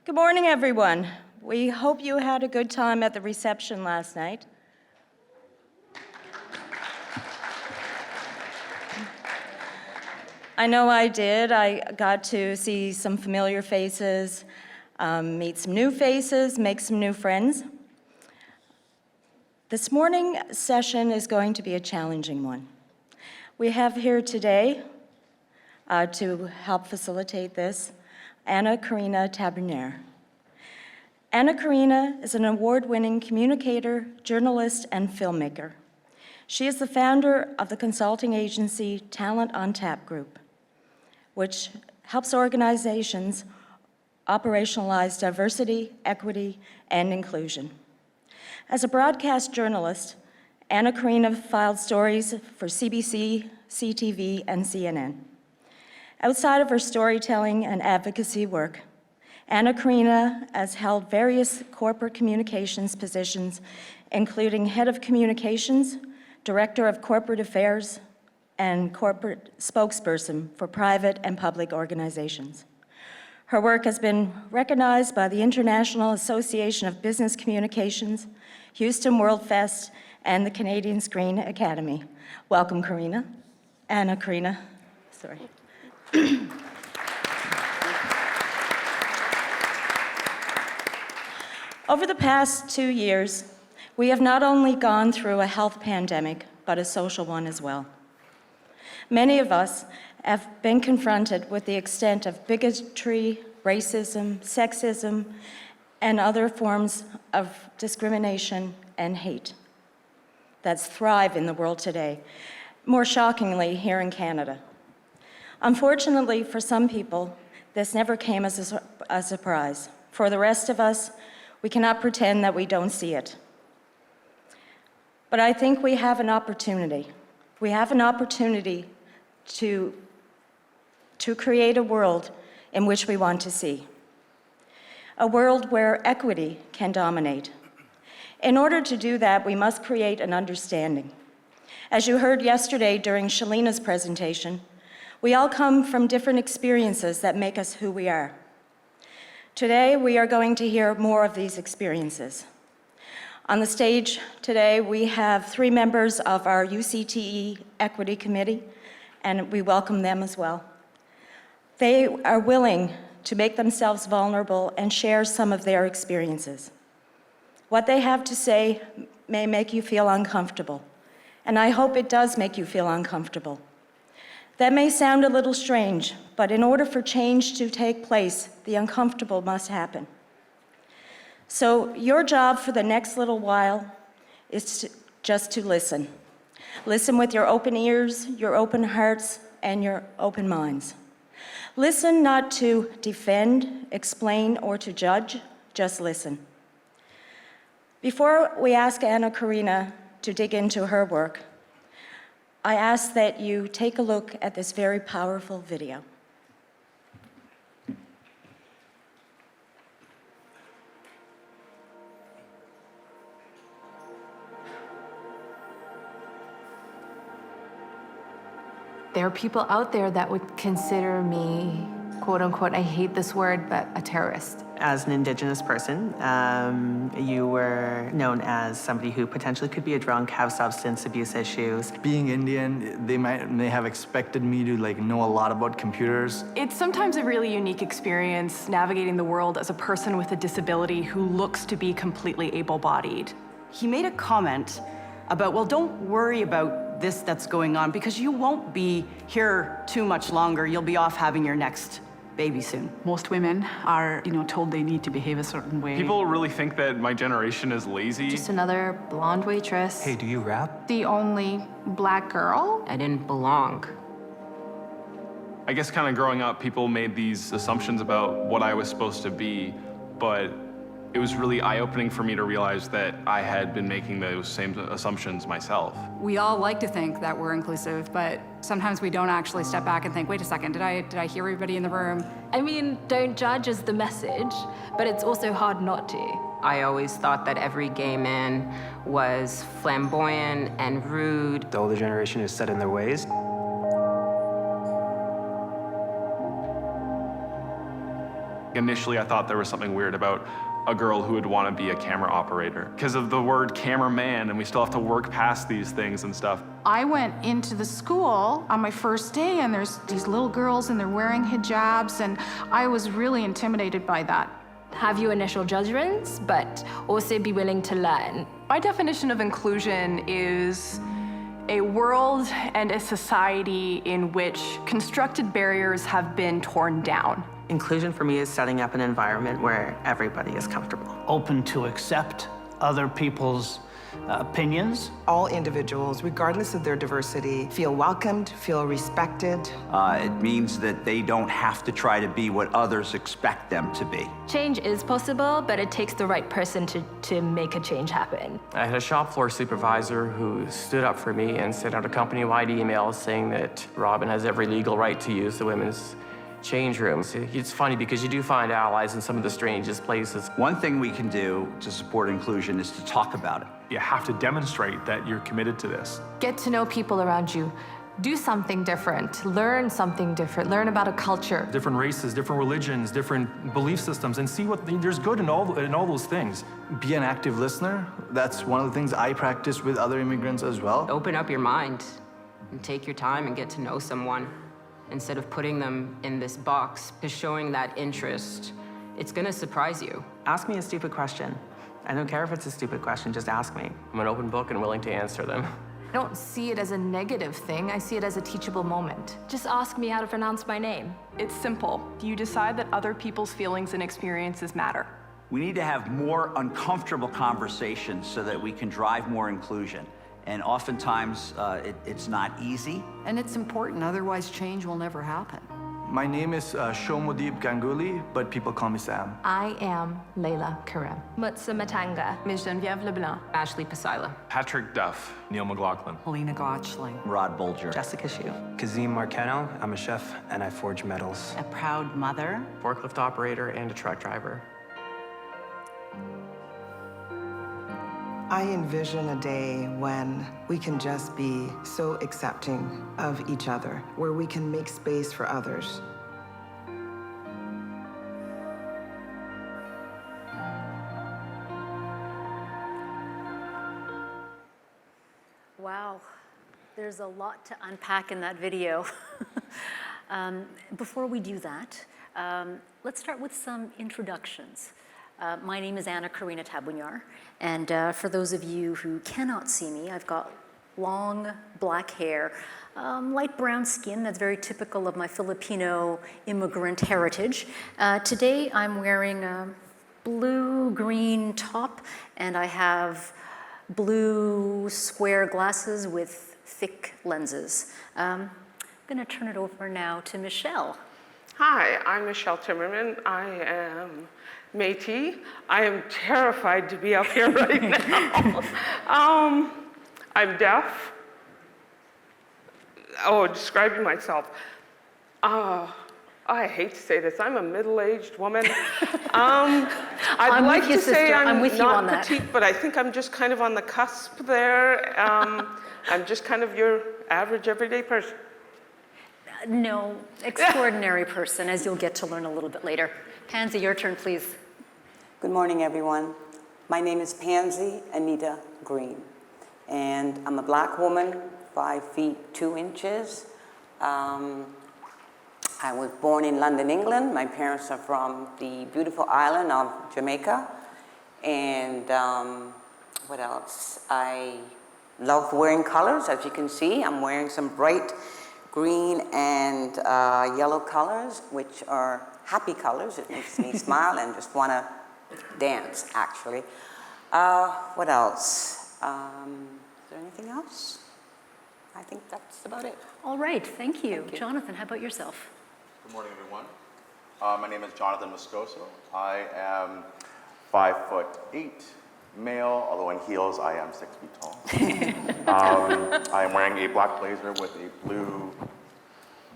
Good morning, everyone. We hope you had a good time at the reception last night. I know I did. I got to see some familiar faces, meet some new faces, make some new friends. This morning's session is going to be a challenging one. We have here today, to help facilitate this, Karina Taberner. Karina is an award-winning communicator, journalist, and filmmaker. She is the founder of the consulting agency Talent on Tap Group, which helps organizations operationalize diversity, equity, and inclusion. As a broadcast journalist, Karina filed stories for CBC, CTV, and CNN. Outside of her storytelling and advocacy work, Karina has held various corporate communications positions, including head of communications, director of corporate affairs, and corporate spokesperson for private and public organizations. Her work has been recognized by the International Association of Business Communications, Houston World Fest, and the Canadian Screen Academy. Welcome, Karina. Karina, sorry. Over the past 2 years, we have not only gone through a health pandemic, but a social one as well. Many of us have been confronted with the extent of bigotry, racism, sexism, and other forms of discrimination and hate that thrive in the world today, more shockingly here in Canada. Unfortunately, for some people, this never came as a surprise. For the rest of us, we cannot pretend that we don't see it. But I think we have an opportunity. We have an opportunity to create a world in which we want to see. A world where equity can dominate. In order to do that, we must create an understanding. As you heard yesterday during Shalina's presentation, we all come from different experiences that make us who we are. Today, we are going to hear more of these experiences. On the stage today, we have 3 members of our UCTE Equity Committee, and we welcome them as well. They are willing to make themselves vulnerable and share some of their experiences. What they have to say may make you feel uncomfortable, and I hope it does make you feel uncomfortable. That may sound a little strange, but in order for change to take place, the uncomfortable must happen. So your job for the next little while is just to listen. Listen with your open ears, your open hearts, and your open minds. Listen not to defend, explain, or to judge, just listen. Before we ask Karina to dig into her work, I ask that you take a look at this very powerful video. There are people out there that would consider me, quote unquote, I hate this word, but a terrorist. As an Indigenous person, you were known as somebody who potentially could be a drunk, have substance abuse issues. Being Indian, they may have expected me to know a lot about computers. It's sometimes a really unique experience navigating the world as a person with a disability who looks to be completely able-bodied. He made a comment about, well, don't worry about this that's going on because you won't be here too much longer. You'll be off having your next baby soon. Most women are, told they need to behave a certain way. People really think that my generation is lazy. Just another blonde waitress. Hey, do you rap? The only black girl. I didn't belong. I guess kind of growing up, people made these assumptions about what I was supposed to be, but it was really eye-opening for me to realize that I had been making those same assumptions myself. We all like to think that we're inclusive, but sometimes we don't actually step back and think, wait a second, did I hear everybody in the room? I mean, don't judge is the message, but it's also hard not to. I always thought that every gay man was flamboyant and rude. The older generation is set in their ways. Initially, I thought there was something weird about a girl who would want to be a camera operator because of the word cameraman, and we still have to work past these things and stuff. I went into the school on my first day, and there's these little girls, and they're wearing hijabs, and I was really intimidated by that. Have your initial judgments, but also be willing to learn. My definition of inclusion is a world and a society in which constructed barriers have been torn down. Inclusion for me is setting up an environment where everybody is comfortable. Open to accept other people's opinions. All individuals, regardless of their diversity, feel welcomed, feel respected. It means that they don't have to try to be what others expect them to be. Change is possible, but it takes the right person to make a change happen. I had a shop floor supervisor who stood up for me and sent out a company-wide email saying that Robin has every legal right to use the women's change rooms. It's funny because you do find allies in some of the strangest places. One thing we can do to support inclusion is to talk about it. You have to demonstrate that you're committed to this. Get to know people around you. Do something different. Learn something different. Learn about a culture. Different races, different religions, different belief systems, and see what there's good in all those things. Be an active listener. That's one of the things I practice with other immigrants as well. Open up your mind and take your time and get to know someone. Instead of putting them in this box, just showing that interest, it's gonna surprise you. Ask me a stupid question. I don't care if it's a stupid question, just ask me. I'm an open book and willing to answer them. I don't see it as a negative thing. I see it as a teachable moment. Just ask me how to pronounce my name. It's simple. You decide that other people's feelings and experiences matter. We need to have more uncomfortable conversations so that we can drive more inclusion. And oftentimes, it's not easy. And it's important, otherwise change will never happen. My name is Shomodip Ganguly, but people call me Sam. I am Layla Karem. Mutsa Matanga. Ms. Geneviève Leblanc. Ashley Pasila. Patrick Duff. Neil McLaughlin. Helena Gotchling. Rod Bolger. Jessica Shue. Kazim Marcano. I'm a chef and I forge metals. A proud mother. Forklift operator and a truck driver. I envision a day when we can just be so accepting of each other, where we can make space for others. Wow, there's a lot to unpack in that video. Before we do that, let's start with some introductions. My name is Karina Taberner, and for those of you who cannot see me, I've got long black hair, light brown skin that's very typical of my Filipino immigrant heritage. Today I'm wearing a blue-green top, and I have blue square glasses with thick lenses. I'm gonna turn it over now to Michelle. Hi, I'm Michelle Timmerman. I am Métis. I am terrified to be up here right now. I'm deaf. Oh, describing myself. I hate to say this. I'm a middle-aged woman. I'd like to say I'm not petite, but I think I'm just kind of on the cusp there. I'm just kind of your average, everyday person. No, extraordinary person, as you'll get to learn a little bit later. Pansy, your turn, please. Good morning, everyone. My name is Pansy Anita Green, and I'm a black woman, 5 feet 2 inches. I was born in London, England. My parents are from the beautiful island of Jamaica. And what else? I love wearing colors. As you can see, I'm wearing some bright green and yellow colors, which are happy colors. It makes me smile and just want to dance, actually. What else? Is there anything else? I think that's about it. All right, thank you. Jonathan, how about yourself? Good morning, everyone. My name is Jonathan Moscoso. I am 5'8", male, although in heels I am 6 feet tall. I am wearing a black blazer with a blue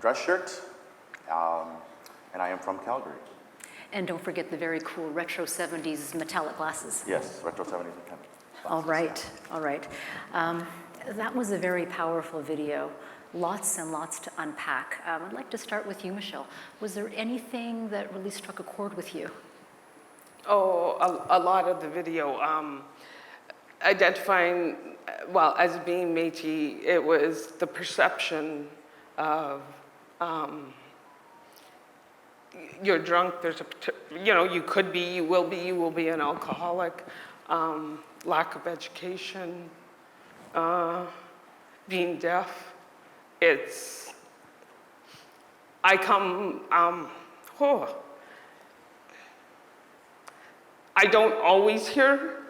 dress shirt, and I am from Calgary. And don't forget the very cool retro 70s metallic glasses. Yes, retro 70s metallic glasses. All right, all right. That was a very powerful video. lots and lots to unpack. I'd like to start with you, Michelle. Was there anything that really struck a chord with you? Oh, a lot of the video. Identifying, well, as being Métis, it was the perception of you're drunk, there's you could be, you will be an alcoholic, lack of education, being deaf. I don't always hear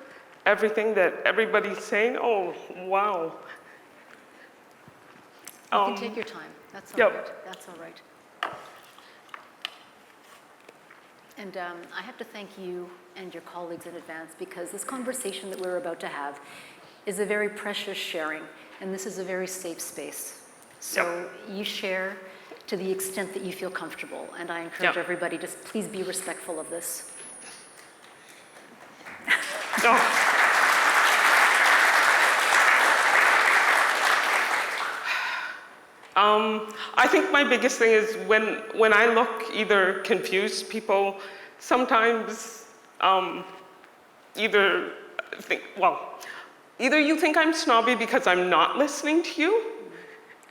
everything that everybody's saying. Oh, wow. You can take your time. That's all right. That's all right. And I have to thank you and your colleagues in advance, because this conversation that we're about to have is a very precious sharing, and this is a very safe space. So you share to the extent that you feel comfortable, and I encourage everybody to please be respectful of this. I think my biggest thing is when I look either confused, people sometimes either you think I'm snobby because I'm not listening to you,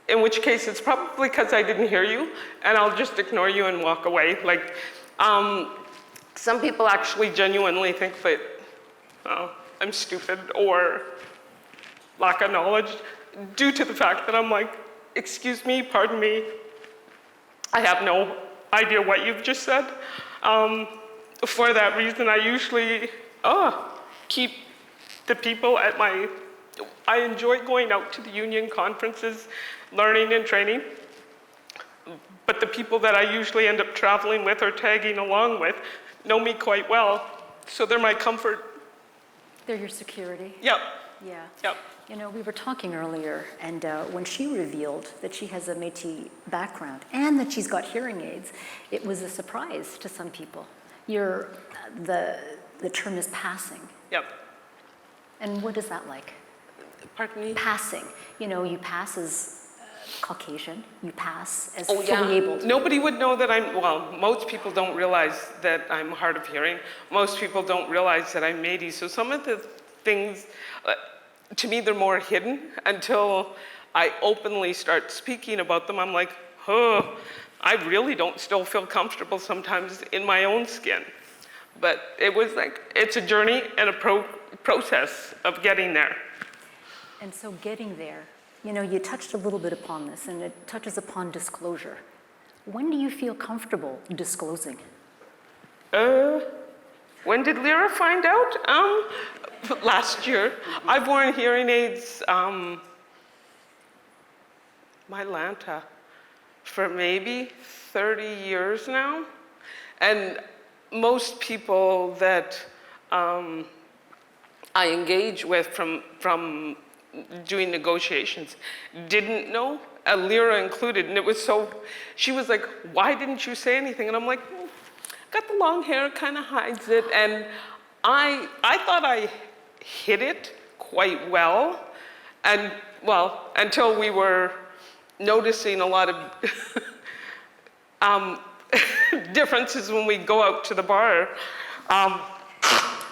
in which case it's probably because I didn't hear you, and I'll just ignore you and walk away. Like, some people actually genuinely think that I'm stupid or lack of knowledge due to the fact that I'm like, excuse me, pardon me, I have no idea what you've just said. For that reason, I usually keep the people at I enjoy going out to the union conferences, learning and training, but the people that I usually end up traveling with or tagging along with know me quite well, so they're my comfort. They're your security? Yep. Yeah. Yep. You know, we were talking earlier, and when she revealed that she has a Métis background and that she's got hearing aids, it was a surprise to some people. The term is passing. Yep. And what is that like? Pardon me? Passing. You know, you pass as Caucasian, you pass as fully able. Nobody would know that most people don't realize that I'm hard of hearing. Most people don't realize that I'm Métis. So some of the things, to me, they're more hidden until I openly start speaking about them. I'm like, I really don't still feel comfortable sometimes in my own skin. But it was like, it's a journey and a process of getting there. And so getting there, you know, you touched a little bit upon this, and it touches upon disclosure. When do you feel comfortable disclosing? When did Lyra find out? Last year. I've worn hearing aids, my Lanta, for maybe 30 years now. And most people that I engage with from doing negotiations didn't know, Lyra included, and it was she was like, why didn't you say anything? And I'm like, got the long hair, kind of hides it, and I thought I hid it quite well, and until we were noticing a lot of differences when we go out to the bar.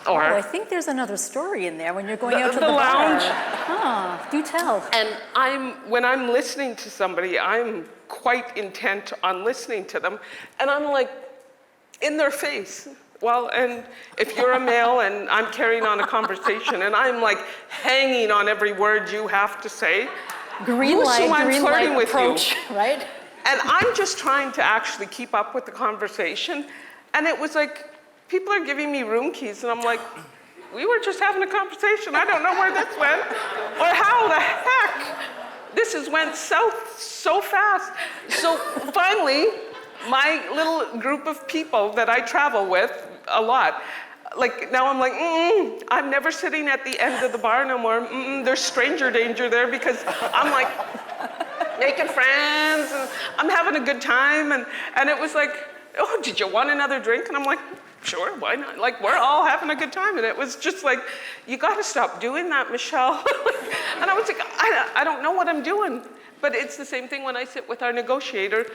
I think there's another story in there when you're going out to the lounge. Bar. Do tell. And when I'm listening to somebody, I'm quite intent on listening to them, and I'm like, in their face. Well, and if you're a male and I'm carrying on a conversation and I'm like hanging on every word you have to say, green light approach, right? And I'm just trying to actually keep up with the conversation, and it was like, people are giving me room keys, and I'm like, we were just having a conversation. I don't know where this went, or how the heck this went south so fast. So finally, my little group of people that I travel with a lot, like now I'm like, I'm never sitting at the end of the bar no more. There's stranger danger there, because I'm like making friends and I'm having a good time, and it was like, oh, did you want another drink? And I'm like, sure, why not? Like, we're all having a good time. And it was just like, you got to stop doing that, Michelle. And I was like, I don't know what I'm doing. But it's the same thing when I sit with our negotiator.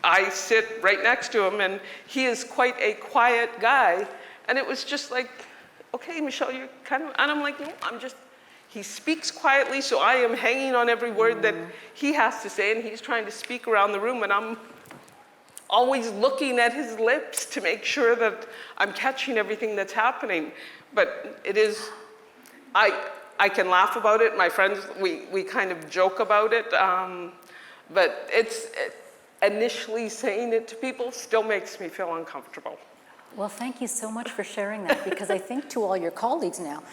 I sit right next to him, and he is quite a quiet guy. And it was just like, okay, Michelle, you're kind of, and I'm like, no, he speaks quietly, so I am hanging on every word that he has to say, and he's trying to speak around the room, and I'm always looking at his lips to make sure that I'm catching everything that's happening. But it is, I can laugh about it. My friends, we kind of joke about it, but initially saying it to people still makes me feel uncomfortable. Well, thank you so much for sharing that, because I think to all your colleagues now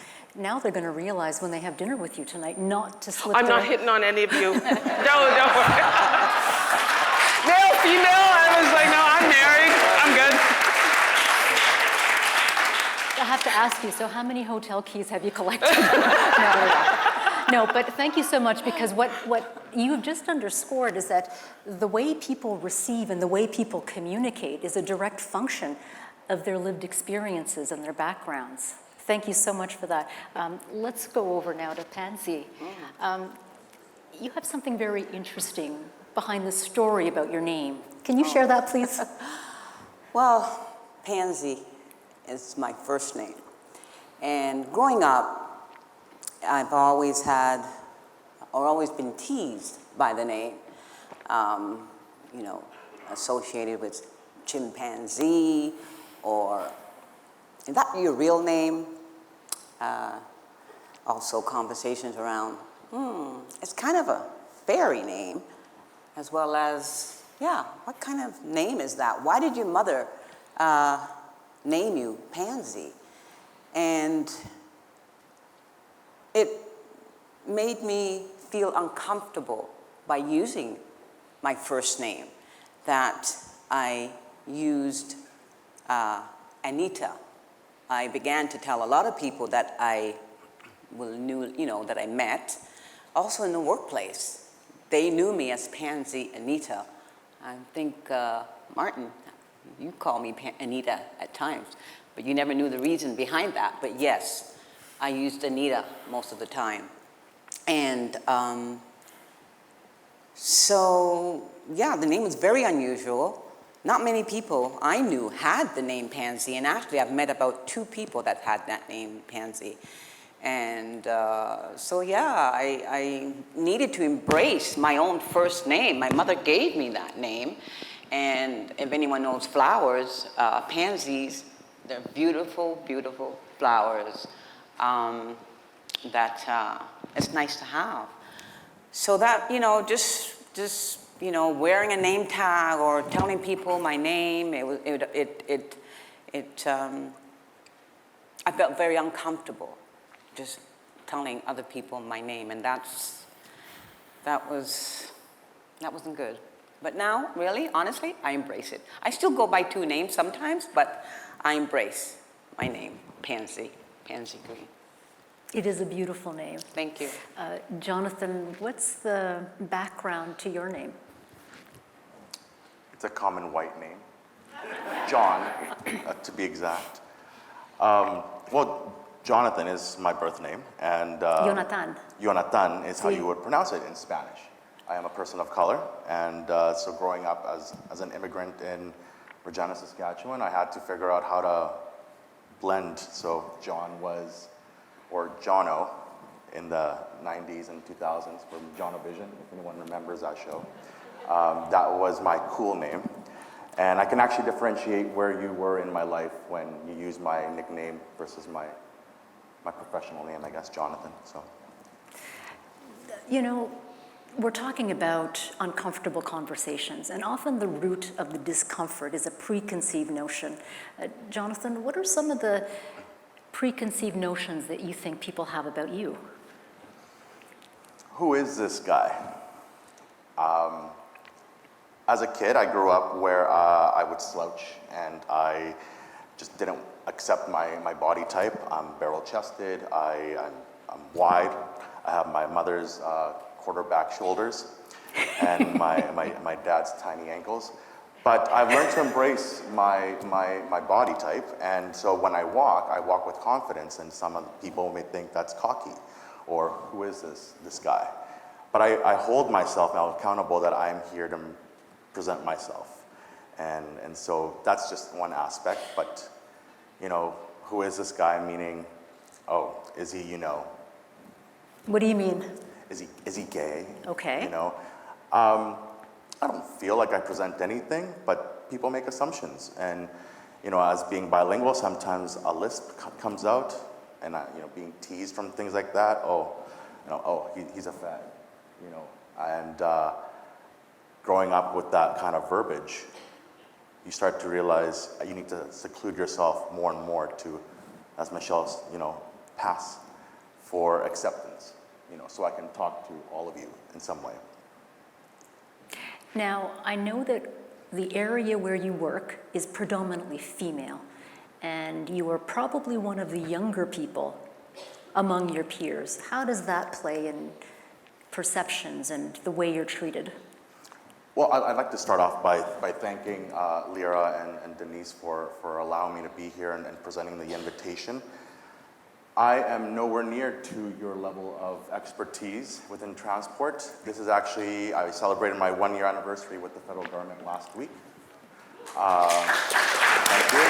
they're going to realize when they have dinner with you tonight not to slip I'm not hitting on any of you. No. Male, female, I was like, no, I'm married. I'm good. I have to ask you, so how many hotel keys have you collected? No, but thank you so much, because what you have just underscored is that the way people receive and the way people communicate is a direct function of their lived experiences and their backgrounds. Thank you so much for that. Let's go over now to Pansy. You have something very interesting behind the story about your name. Can you share that, please? Well, Pansy is my first name. And growing up, I've always been teased by the name, associated with chimpanzee, or is that your real name? Also conversations around, it's kind of a fairy name, as well as, what kind of name is that? Why did your mother name you Pansy? And it made me feel uncomfortable by using my first name, that I used Anita. I began to tell a lot of people that I that I met, also in the workplace. They knew me as Pansy Anita. I think, Martin, you call me Anita at times, but you never knew the reason behind that. But yes, I used Anita most of the time. And the name was very unusual. Not many people I knew had the name Pansy, and actually I've met about 2 people that had that name Pansy. And I needed to embrace my own first name. My mother gave me that name, and if anyone knows flowers, pansies, they're beautiful, beautiful flowers that it's nice to have. So that, just wearing a name tag or telling people my name, I felt very uncomfortable just telling other people my name, and that wasn't good. But now, really, honestly, I embrace it. I still go by 2 names sometimes, but I embrace my name, Pansy Green. It is a beautiful name. Thank you. Jonathan, what's the background to your name? It's a common white name. John, to be exact. Jonathan is my birth name, and Jonathan is how you would pronounce it in Spanish. I am a person of color, and so growing up as an immigrant in Regina, Saskatchewan, I had to figure out how to blend. So John was, or Jono, in the 90s and 2000s from Jonovision, if anyone remembers that show. That was my cool name. And I can actually differentiate where you were in my life when you used my nickname versus my professional name, I guess, Jonathan. So, we're talking about uncomfortable conversations, and often the root of the discomfort is a preconceived notion. Jonathan, what are some of the preconceived notions that you think people have about you? Who is this guy? As a kid, I grew up where I would slouch, and I just didn't accept my body type. I'm barrel-chested, I'm wide, I have my mother's quarterback shoulders, and my dad's tiny ankles. But I've learned to embrace my body type, and so when I walk with confidence, and some of the people may think that's cocky, or who is this guy? But I hold myself now accountable that I'm here to present myself. And so that's just one aspect, but, you know, who is this guy? Meaning, oh, is he, you know? What do you mean? Is he gay? Okay. You know? I don't feel like I present anything, but people make assumptions. And, you know, as being bilingual, sometimes a lisp comes out, and you know, being teased from things like that. Oh, you know, oh, he's a fag, you know. And growing up with that kind of verbiage, you start to realize you need to seclude yourself more and more to, as Michelle's, you know, pass for acceptance, you know, so I can talk to all of you in some way. Now, I know that the area where you work is predominantly female, and you are probably one of the younger people among your peers. How does that play in perceptions and the way you're treated? Well, I'd like to start off by thanking Lyra and Denise for allowing me to be here and presenting the invitation. I am nowhere near to your level of expertise within transport. This is actually, I celebrated my 1-year anniversary with the federal government last week. Thank you.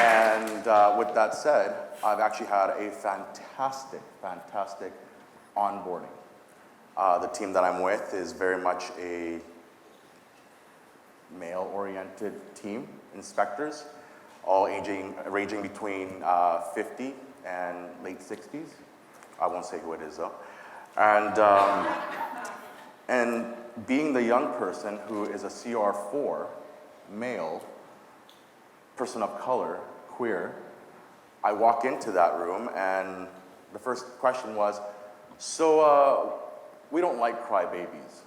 And with that said, I've actually had a fantastic onboarding. The team that I'm with is very much a male-oriented team, inspectors, all ranging between 50 and late 60s. I won't say who it is though. And being the young person who is a CR4, male, person of color, queer, I walk into that room and the first question was, so we don't like crybabies.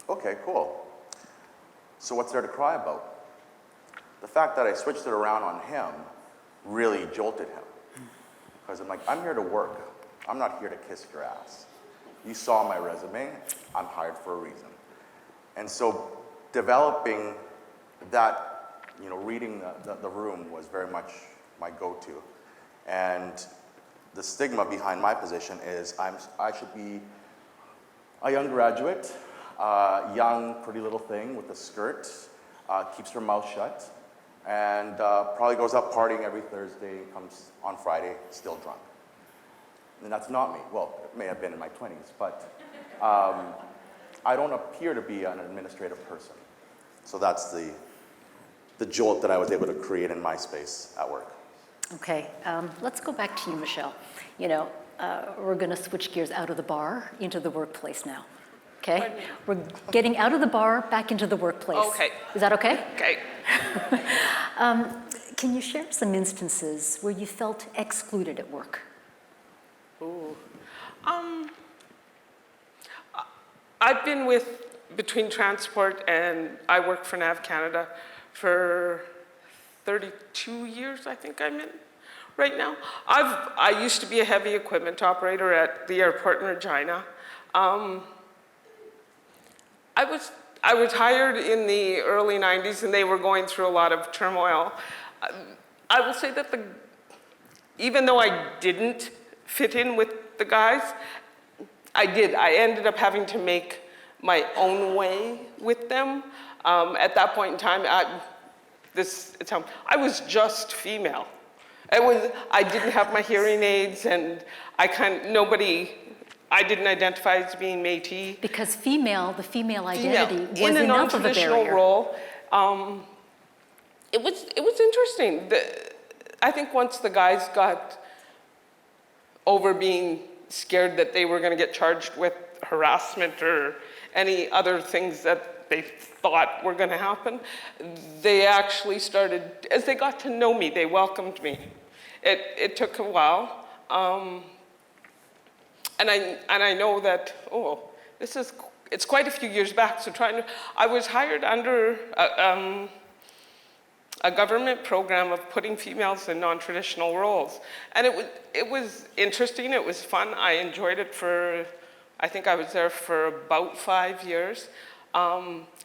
Okay, cool. So what's there to cry about? The fact that I switched it around on him really jolted him. Because I'm like, I'm here to work. I'm not here to kiss your ass. You saw my resume. I'm hired for a reason. And so developing that, you know, reading the room was very much my go-to. And the stigma behind my position is I should be a young graduate, young, pretty little thing with a skirt, keeps her mouth shut, and probably goes out partying every Thursday, comes on Friday, still drunk. And that's not me. Well, it may have been in my 20s, but I don't appear to be an administrative person. So that's the jolt that I was able to create in my space at work. Okay, let's go back to you, Michelle. You know, we're going to switch gears out of the bar into the workplace now. Okay? We're getting out of the bar, back into the workplace. Okay. Is that okay? Okay. Can you share some instances where you felt excluded at work? Ooh. I've been between transport and I work for NAV Canada for 32 years, I think I'm in right now. I used to be a heavy equipment operator at the airport in Regina. I was hired in the early 90s and they were going through a lot of turmoil. I will say that even though I didn't fit in with the guys, I ended up having to make my own way with them. At that point in time, I was just female. I didn't have my hearing aids and I didn't identify as being Métis. Because the female identity was in a enough of a non-traditional barrier. role. It was interesting. I think once the guys got over being scared that they were going to get charged with harassment or any other things that they thought were going to happen, they actually started, as they got to know me, they welcomed me. It took a while. And I know that, it's quite a few years back, so I was hired under a government program of putting females in non-traditional roles. And it was interesting, it was fun, I enjoyed it I think I was there for about 5 years.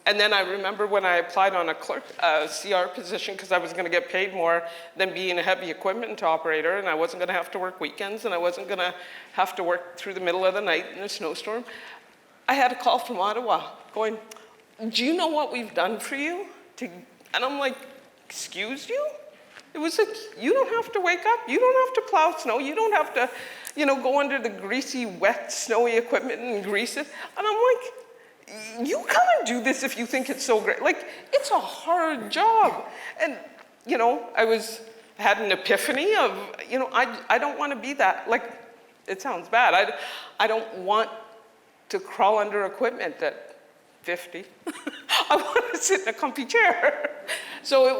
And then I remember when I applied on a clerk, CR position, because I was going to get paid more than being a heavy equipment operator, and I wasn't going to have to work weekends, and I wasn't going to have to work through the middle of the night in a snowstorm. I had a call from Ottawa going, do you know what we've done for you? And I'm like, excuse you? It was like, you don't have to wake up, you don't have to plow snow, you don't have to, go under the greasy, wet, snowy equipment and grease it. And I'm like, you come and do this if you think it's so great. Like, it's a hard job. And, I had an epiphany of, I don't want to be that. Like, it sounds bad. I don't want to crawl under equipment at 50. I want to sit in a comfy chair. So it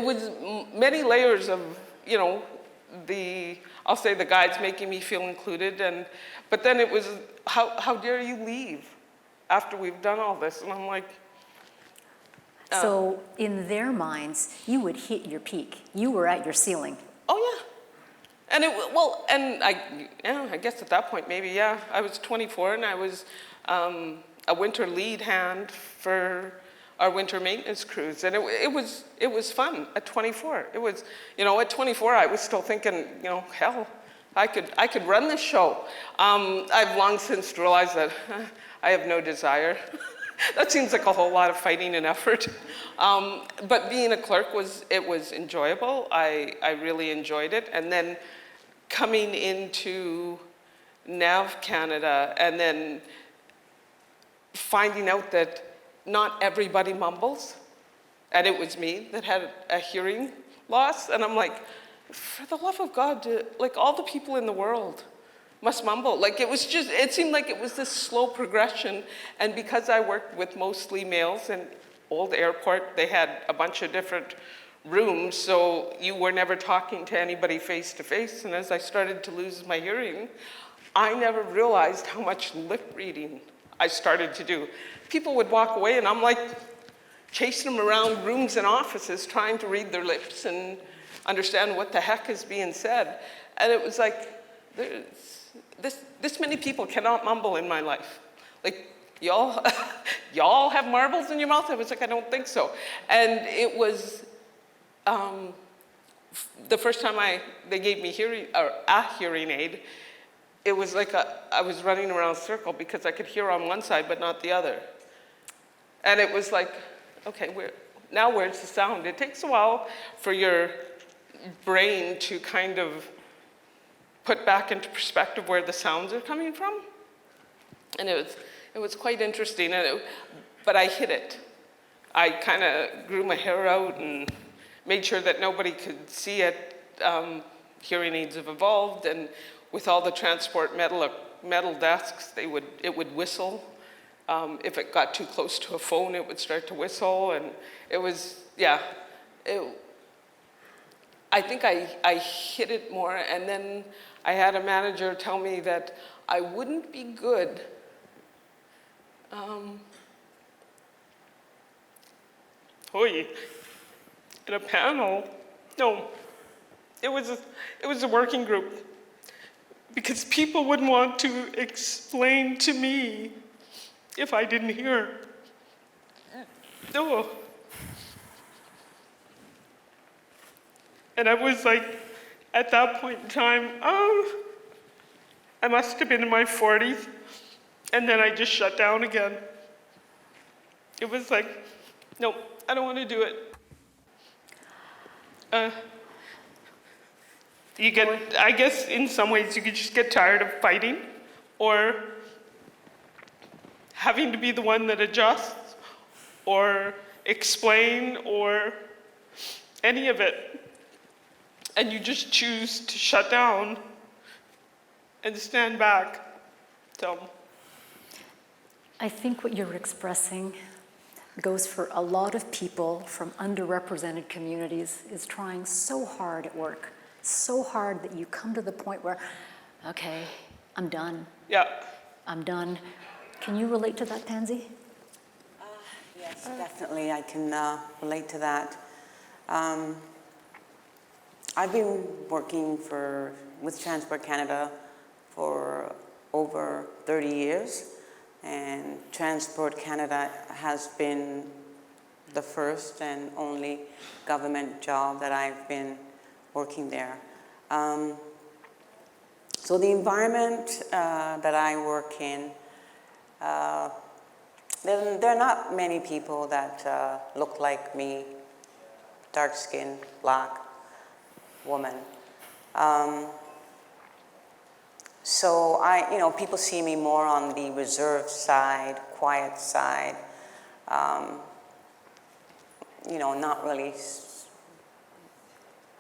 was many layers of, I'll say the guides making me feel included, but then it was, how dare you leave after we've done all this? And I'm like, So in their minds, you would hit your peak. You were at your ceiling. Oh yeah. And I guess at that point, maybe, yeah. I was 24 and I was a winter lead hand for our winter maintenance crews. And it was fun at 24. It was, at 24, I was still thinking, hell, I could run this show. I've long since realized that I have no desire. That seems like a whole lot of fighting and effort. But being a clerk was enjoyable. I really enjoyed it. And then coming into NAV Canada and then finding out that not everybody mumbles, and it was me that had a hearing loss, and I'm like, for the love of God, like all the people in the world must mumble. Like it seemed like it was this slow progression, and because I worked with mostly males in Old Airport, they had a bunch of different rooms, so you were never talking to anybody face to face, and as I started to lose my hearing, I never realized how much lip reading I started to do. People would walk away and I'm like chasing them around rooms and offices trying to read their lips and understand what the heck is being said. And it was like, this many people cannot mumble in my life. Like, y'all have marbles in your mouth? I was like, I don't think so. And it was the first time they gave me a hearing aid, it was like I was running around a circle because I could hear on one side but not the other. And it was like, okay, now where's the sound? It takes a while for your brain to kind of put back into perspective where the sounds are coming from. And it was quite interesting, but I hid it. I kind of grew my hair out and made sure that nobody could see it. Hearing aids have evolved, and with all the transport metal desks, it would whistle. If it got too close to a phone, it would start to whistle, and it was, yeah. I think I hit it more, and then I had a manager tell me that I wouldn't be good in a panel. No, it was a working group. Because people wouldn't want to explain to me if I didn't hear. Oh. And I was like, at that point in time, I must have been in my 40s, and then I just shut down again. It was like, no, I don't want to do it. I guess in some ways you could just get tired of fighting or having to be the one that adjusts or explain or any of it. And you just choose to shut down and stand back. So I think what you're expressing goes for a lot of people from underrepresented communities, is trying so hard at work. So hard that you come to the point where, okay, I'm done. Yeah. I'm done. Can you relate to that, Pansy? Yes, definitely, I can relate to that. I've been working with Transport Canada for over 30 years, And Transport Canada has been the first and only government job that I've been working there. So the environment that I work in, there are not many people that look like me, dark-skinned, black woman. So people see me more on the reserved side, quiet side, not really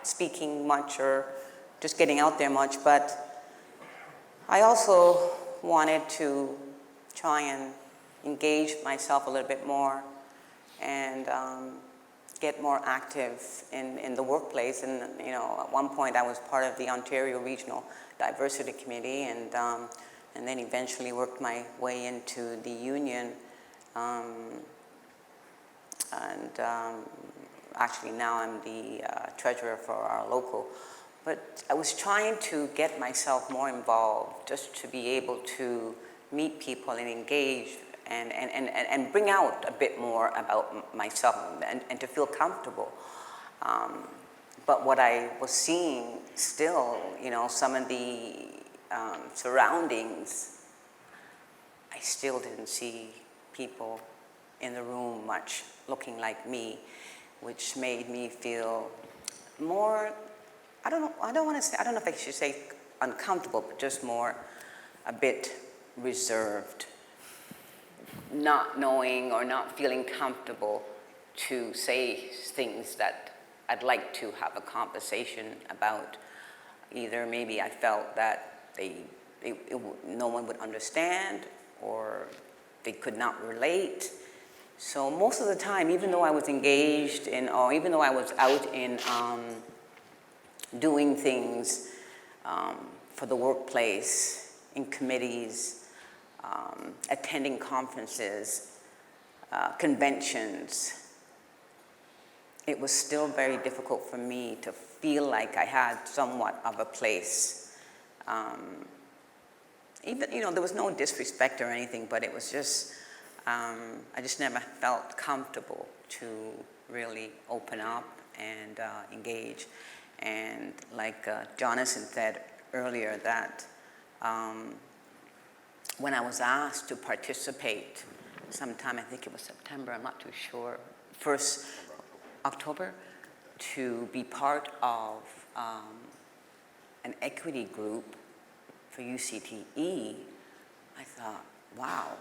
speaking much or just getting out there much, but I also wanted to try and engage myself a little bit more and get more active in the workplace. And at one point I was part of the Ontario Regional Diversity Committee, and then eventually worked my way into the union, actually now I'm the treasurer for our local. But I was trying to get myself more involved, just to be able to meet people and engage and bring out a bit more about myself and to feel comfortable. But what I was seeing still, some of the surroundings, I still didn't see people in the room much looking like me, which made me feel more, I don't know if I should say uncomfortable, but just more a bit reserved, not knowing or not feeling comfortable to say things that I'd like to have a conversation about. Either maybe I felt that no one would understand, or they could not relate. So most of the time, even though I was engaged in, or even though I was out in doing things for the workplace, in committees, attending conferences, conventions, it was still very difficult for me to feel like I had somewhat of a place. Even, there was no disrespect or anything, but it was just, I just never felt comfortable to really open up and engage. And like Jonathan said earlier, that when I was asked to participate sometime, I think it was September, I'm not too sure, 1st October, to be part of an equity group for UCTE, I thought, wow,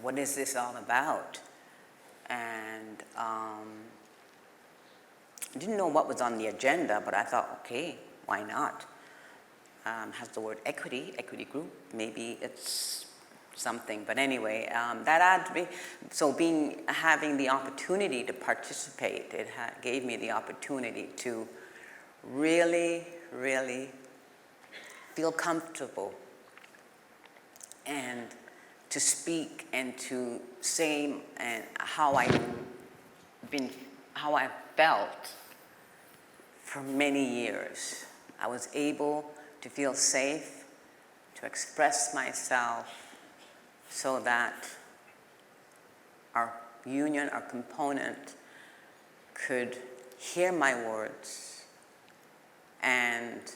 what is this all about? And I didn't know what was on the agenda, but I thought, okay, why not? Has the word equity group, maybe it's something, but anyway, that had to be, so having the opportunity to participate, it gave me the opportunity to really, really feel comfortable and to speak and to say and how I felt for many years. I was able to feel safe, to express myself, so that our union, our component, could hear my words and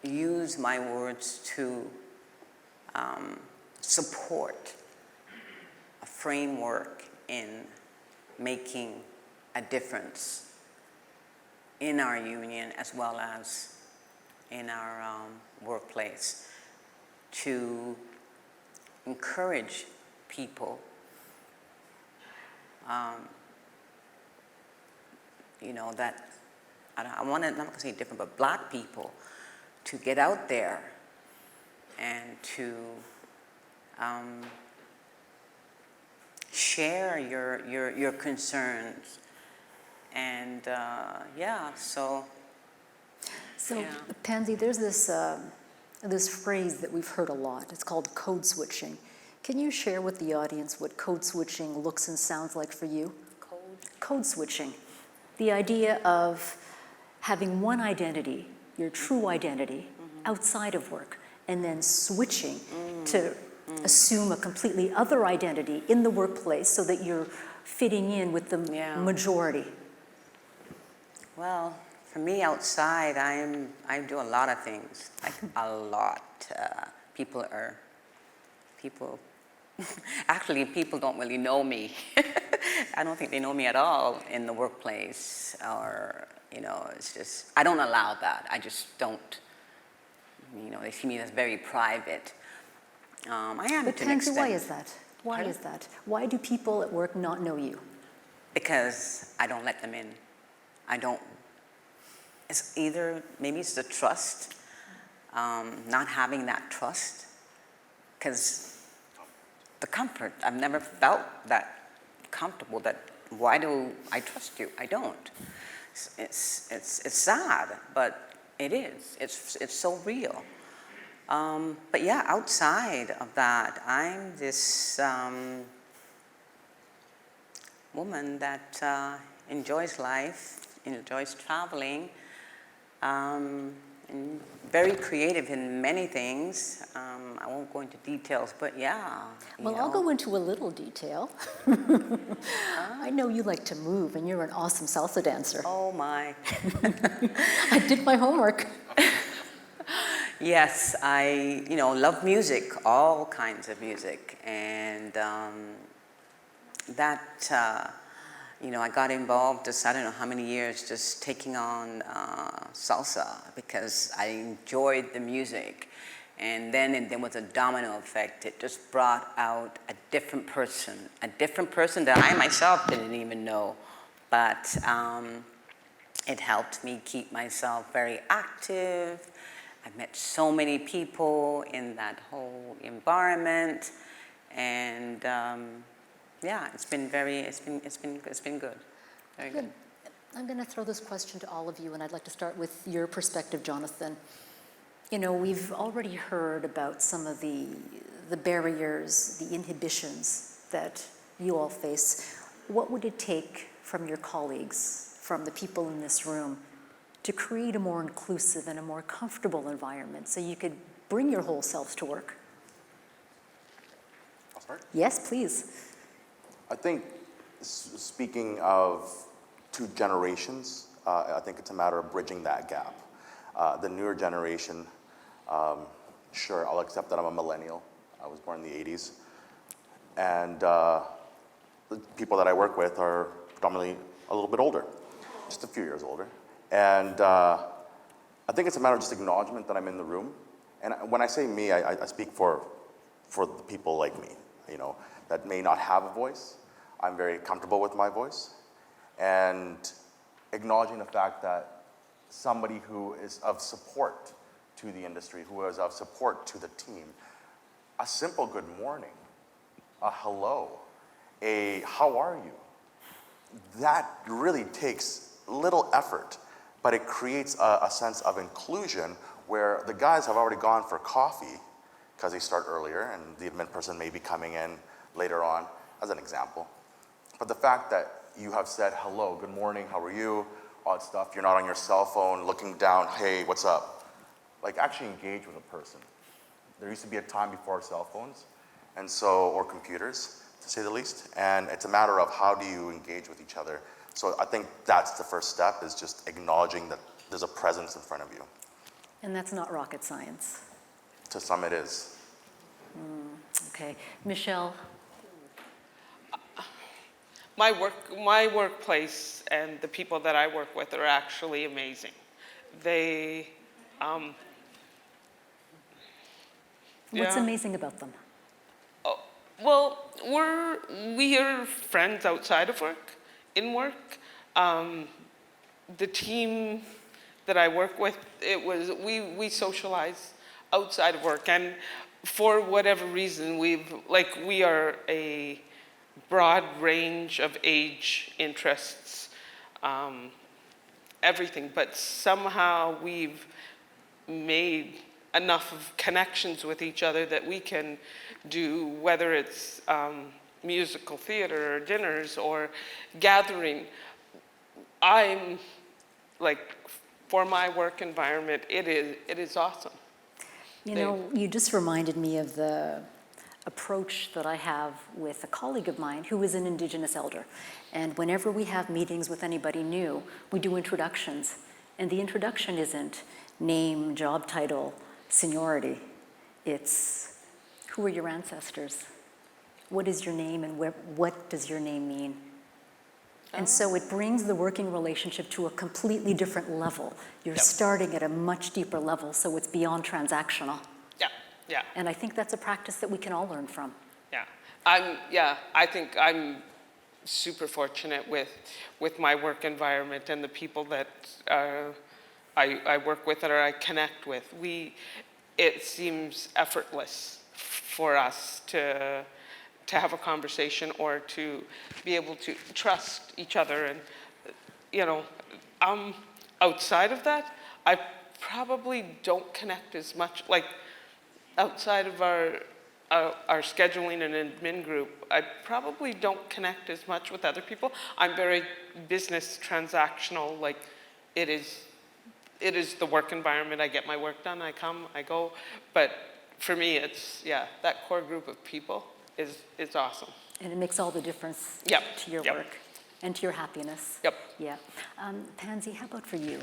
use my words to support a framework in making a difference in our union as well as in our workplace, to encourage people, that, I'm not going to say different, but Black people, to get out there and to share your concerns. And so yeah. Pansy, there's this phrase that we've heard a lot. It's called code switching. Can you share with the audience what code switching looks and sounds like for you? Code switching. The idea of having one identity, your true identity, outside of work, and then switching to assume a completely other identity in the workplace so that you're fitting in with the majority? Well, for me outside, I do a lot of things, like a lot. Actually, people don't really know me. I don't think they know me at all in the workplace, or, it's just, I don't allow that. I just don't, they see me as very private. I am But to an Tansy, extent. why is that? Why is that? Why do people at work not know you? Because I don't let them in. I don't, it's either, maybe it's the trust, not having that trust, because the comfort, I've never felt that comfortable, that why do I trust you? I don't. It's sad, but it is. It's so real. But yeah, outside of that, I'm this woman that enjoys life, enjoys traveling, and very creative in many things. I won't go into details, but yeah. Well, I'll go into a little detail. I know you like to move, and you're an awesome salsa dancer. Oh my. I did my homework. Yes, I love music, all kinds of music, and I got involved just, I don't know how many years, just taking on salsa because I enjoyed the music. And then there was a domino effect. It just brought out a different person that I myself didn't even know. But it helped me keep myself very active. I met so many people in that whole environment, and it's been good, very good. I'm going to throw this question to all of you, and I'd like to start with your perspective, Jonathan. We've already heard about some of the barriers, the inhibitions that you all face. What would it take from your colleagues, from the people in this room, to create a more inclusive and a more comfortable environment so you could bring your whole selves to work? I'll start? Yes, please. I think, speaking of two generations, I think it's a matter of bridging that gap. The newer generation, sure, I'll accept that I'm a millennial. I was born in the 80s. And the people that I work with are predominantly a little bit older, just a few years older. And I think it's a matter of just acknowledgement that I'm in the room. And when I say me, I speak for the people like me, that may not have a voice. I'm very comfortable with my voice. And acknowledging the fact that somebody who is of support to the industry, who is of support to the team, a simple good morning, a hello, a how are you, that really takes little effort, but it creates a sense of inclusion where the guys have already gone for coffee because they start earlier and the admin person may be coming in later on, as an example. But the fact that you have said hello, good morning, how are you, all that stuff, you're not on your cell phone looking down, hey, what's up? Like, actually engage with a person. There used to be a time before cell phones, and so, or computers, to say the least, and it's a matter of how do you engage with each other. So I think that's the first step, is just acknowledging that there's a presence in front of you. And that's not rocket science. To some it is. Okay. Michelle? My workplace and the people that I work with are actually amazing. They, What's amazing about them? Well, we are friends outside of work, in work. The team that I work with, we socialize outside of work, and for whatever reason, we are a broad range of age, interests, everything, but somehow we've made enough of connections with each other that we can do, whether it's musical theater or dinners or gathering. I'm like, for my work environment, it is awesome. You know, you just reminded me of the approach that I have with a colleague of mine who is an Indigenous elder. And whenever we have meetings with anybody new, we do introductions. And the introduction isn't name, job title, seniority. It's who are your ancestors? What is your name and what does your name mean? And so it brings the working relationship to a completely different level. You're starting at a much deeper level, so it's beyond transactional. Yeah. And I think that's a practice that we can all learn from. I think I'm super fortunate with my work environment and the people that I work with or I connect with. It seems effortless for us to have a conversation or to be able to trust each other. And, you know, outside of that, I probably don't connect as much. Like, outside of our scheduling and admin group, I probably don't connect as much with other people. I'm very business transactional. Like, it is the work environment. I get my work done, I come, I go. But for me, it's, that core group of people is awesome. And it makes all the difference to your work and to your happiness. Yeah. Pansy, how about for you?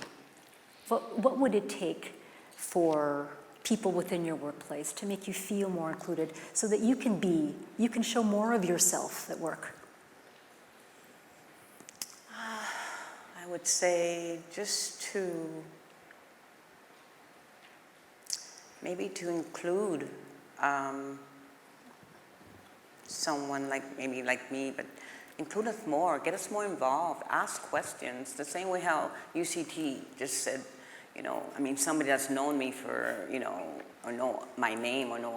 What would it take for people within your workplace to make you feel more included so that you can show more of yourself at work? I would say just maybe to include someone maybe like me, but include us more, get us more involved, ask questions, the same way how UCT just said, you know, I mean, somebody that's known me for, you know, or know my name or know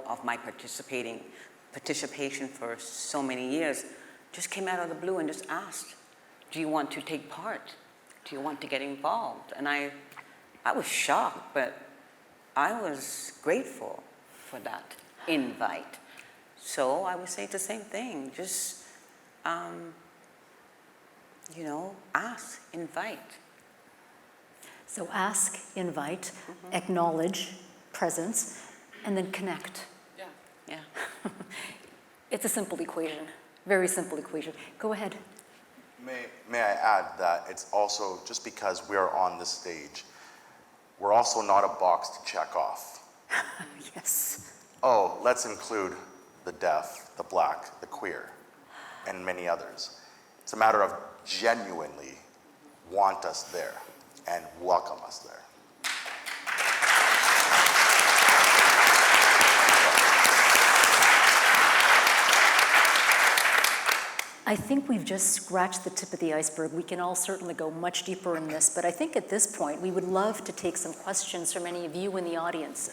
of my participation for so many years, just came out of the blue and just asked, do you want to take part? Do you want to get involved? And I was shocked, but I was grateful for that invite. So I would say the same thing, just, you know, ask, invite. So ask, invite, acknowledge presence, and then connect. Yeah. It's a simple equation, very simple equation. Go ahead. May I add that it's also, just because we're on this stage, we're also not a box to check off. Yes. Oh, let's include the deaf, the black, the queer, and many others. It's a matter of genuinely want us there and welcome us there. I think we've just scratched the tip of the iceberg. We can all certainly go much deeper in this, but I think at this point, we would love to take some questions from any of you in the audience.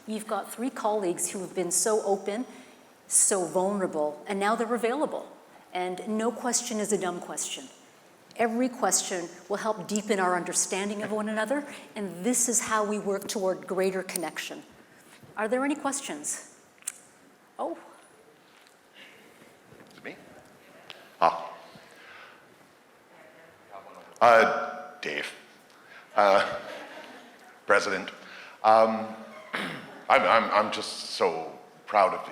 You've got 3 colleagues who have been so open, so vulnerable, and now they're available. And no question is a dumb question. Every question will help deepen our understanding of one another, and this is how we work toward greater connection. Are there any questions? Oh. Is it me? Dave, President. I'm just so proud of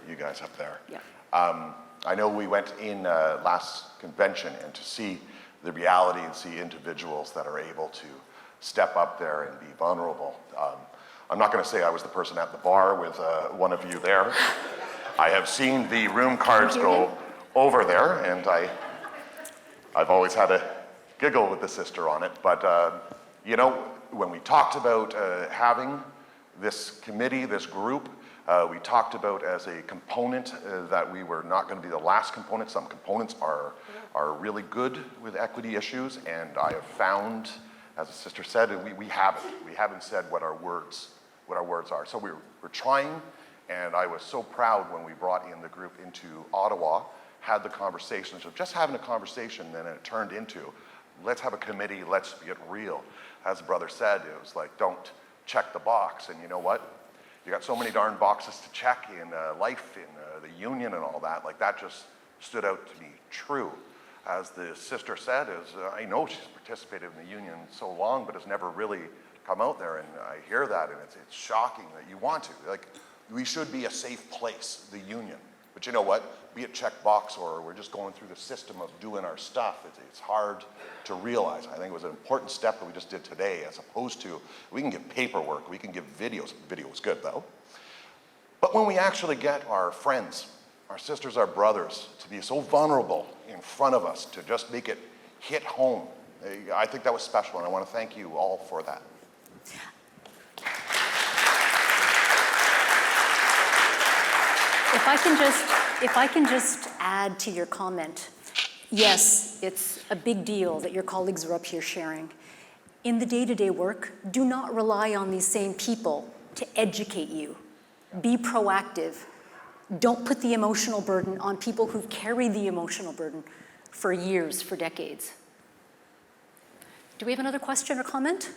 you guys up there. Yeah. I know we went in last convention and to see the reality and see individuals that are able to step up there and be vulnerable. I'm not going to say I was the person at the bar with one of you there. I have seen the room cards go over there, and I've always had a giggle with the sister on it. But you know, when we talked about having this committee, this group, we talked about as a component that we were not going to be the last component. Some components are really good with equity issues, and I have found, as the sister said, we haven't. We haven't said what our words are. So we're trying, and I was so proud when we brought in the group into Ottawa, had the conversations of just having a conversation, then it turned into, let's have a committee, let's get real. As the brother said, it was like, don't check the box, and you know what? You got so many darn boxes to check in life, in the union and all that. Like, that just stood out to me true. As the sister said, I know she's participated in the union so long, but has never really come out there and I hear that, and it's shocking that you want to. Like, we should be a safe place, the union. But you know what? Be it checkbox or we're just going through the system of doing our stuff, it's hard to realize. I think it was an important step that we just did today, as opposed to, we can give paperwork, we can give videos. Video is good though. But when we actually get our friends, our sisters, our brothers, to be so vulnerable in front of us, to just make it hit home, I think that was special, and I want to thank you all for that. If I can just add to your comment, yes, it's a big deal that your colleagues are up here sharing. In the day-to-day work, do not rely on these same people to educate you. Be proactive. Don't put the emotional burden on people who've carried the emotional burden for years, for decades. Do we have another question or comment?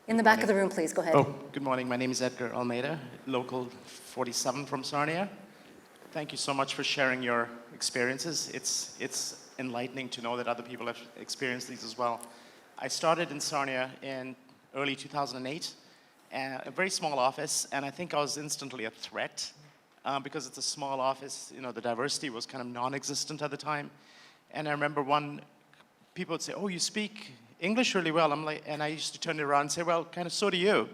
In the back of the room, please, go ahead. Oh, good morning. My name is Edgar Almeida, local 47 from Sarnia. Thank you so much for sharing your experiences. It's enlightening to know that other people have experienced these as well. I started in Sarnia in early 2008, a very small office, and I think I was instantly a threat because it's a small office. You know, the diversity was kind of non-existent at the time. And I remember people would say, "Oh, you speak English really well." I'm like, and I used to turn it around and say, "Well, kind of so do you."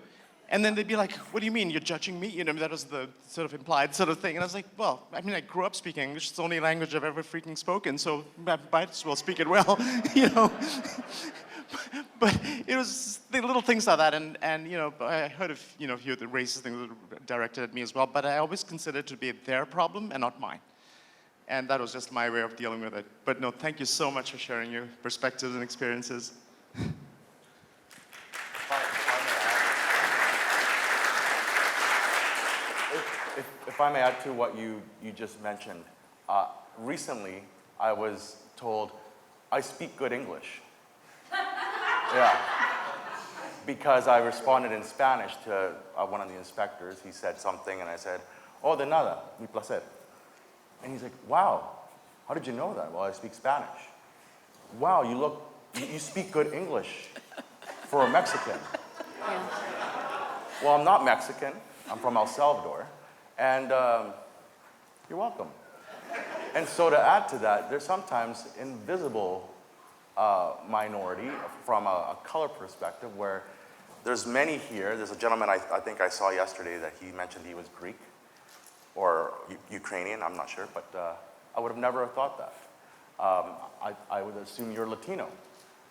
And then they'd be like, "What do you mean, you're judging me?" You know, that was the sort of implied sort of thing. And I was like, well, I mean, I grew up speaking English. It's the only language I've ever freaking spoken, so I might as well speak it well, you know. But it was the little things like that, and you know, I heard of, you know, a few of the racist things that were directed at me as well, but I always considered it to be their problem and not mine. And that was just my way of dealing with it. But no, thank you so much for sharing your perspectives and experiences. If I may add to what you just mentioned, recently I was told I speak good English. Yeah. Because I responded in Spanish to one of the inspectors. He said something and I said, "Oh, de nada, mi placer." And he's like, "Wow, how did you know that?" "Well, I speak Spanish." "Wow, you speak good English for a Mexican." Yeah. Well, I'm not Mexican. I'm from El Salvador. And you're welcome. And so to add to that, there's sometimes invisible minority from a color perspective where there's many here. There's a gentleman I think I saw yesterday that he mentioned he was Greek or Ukrainian, I'm not sure, but I would have never thought that. I would assume you're Latino.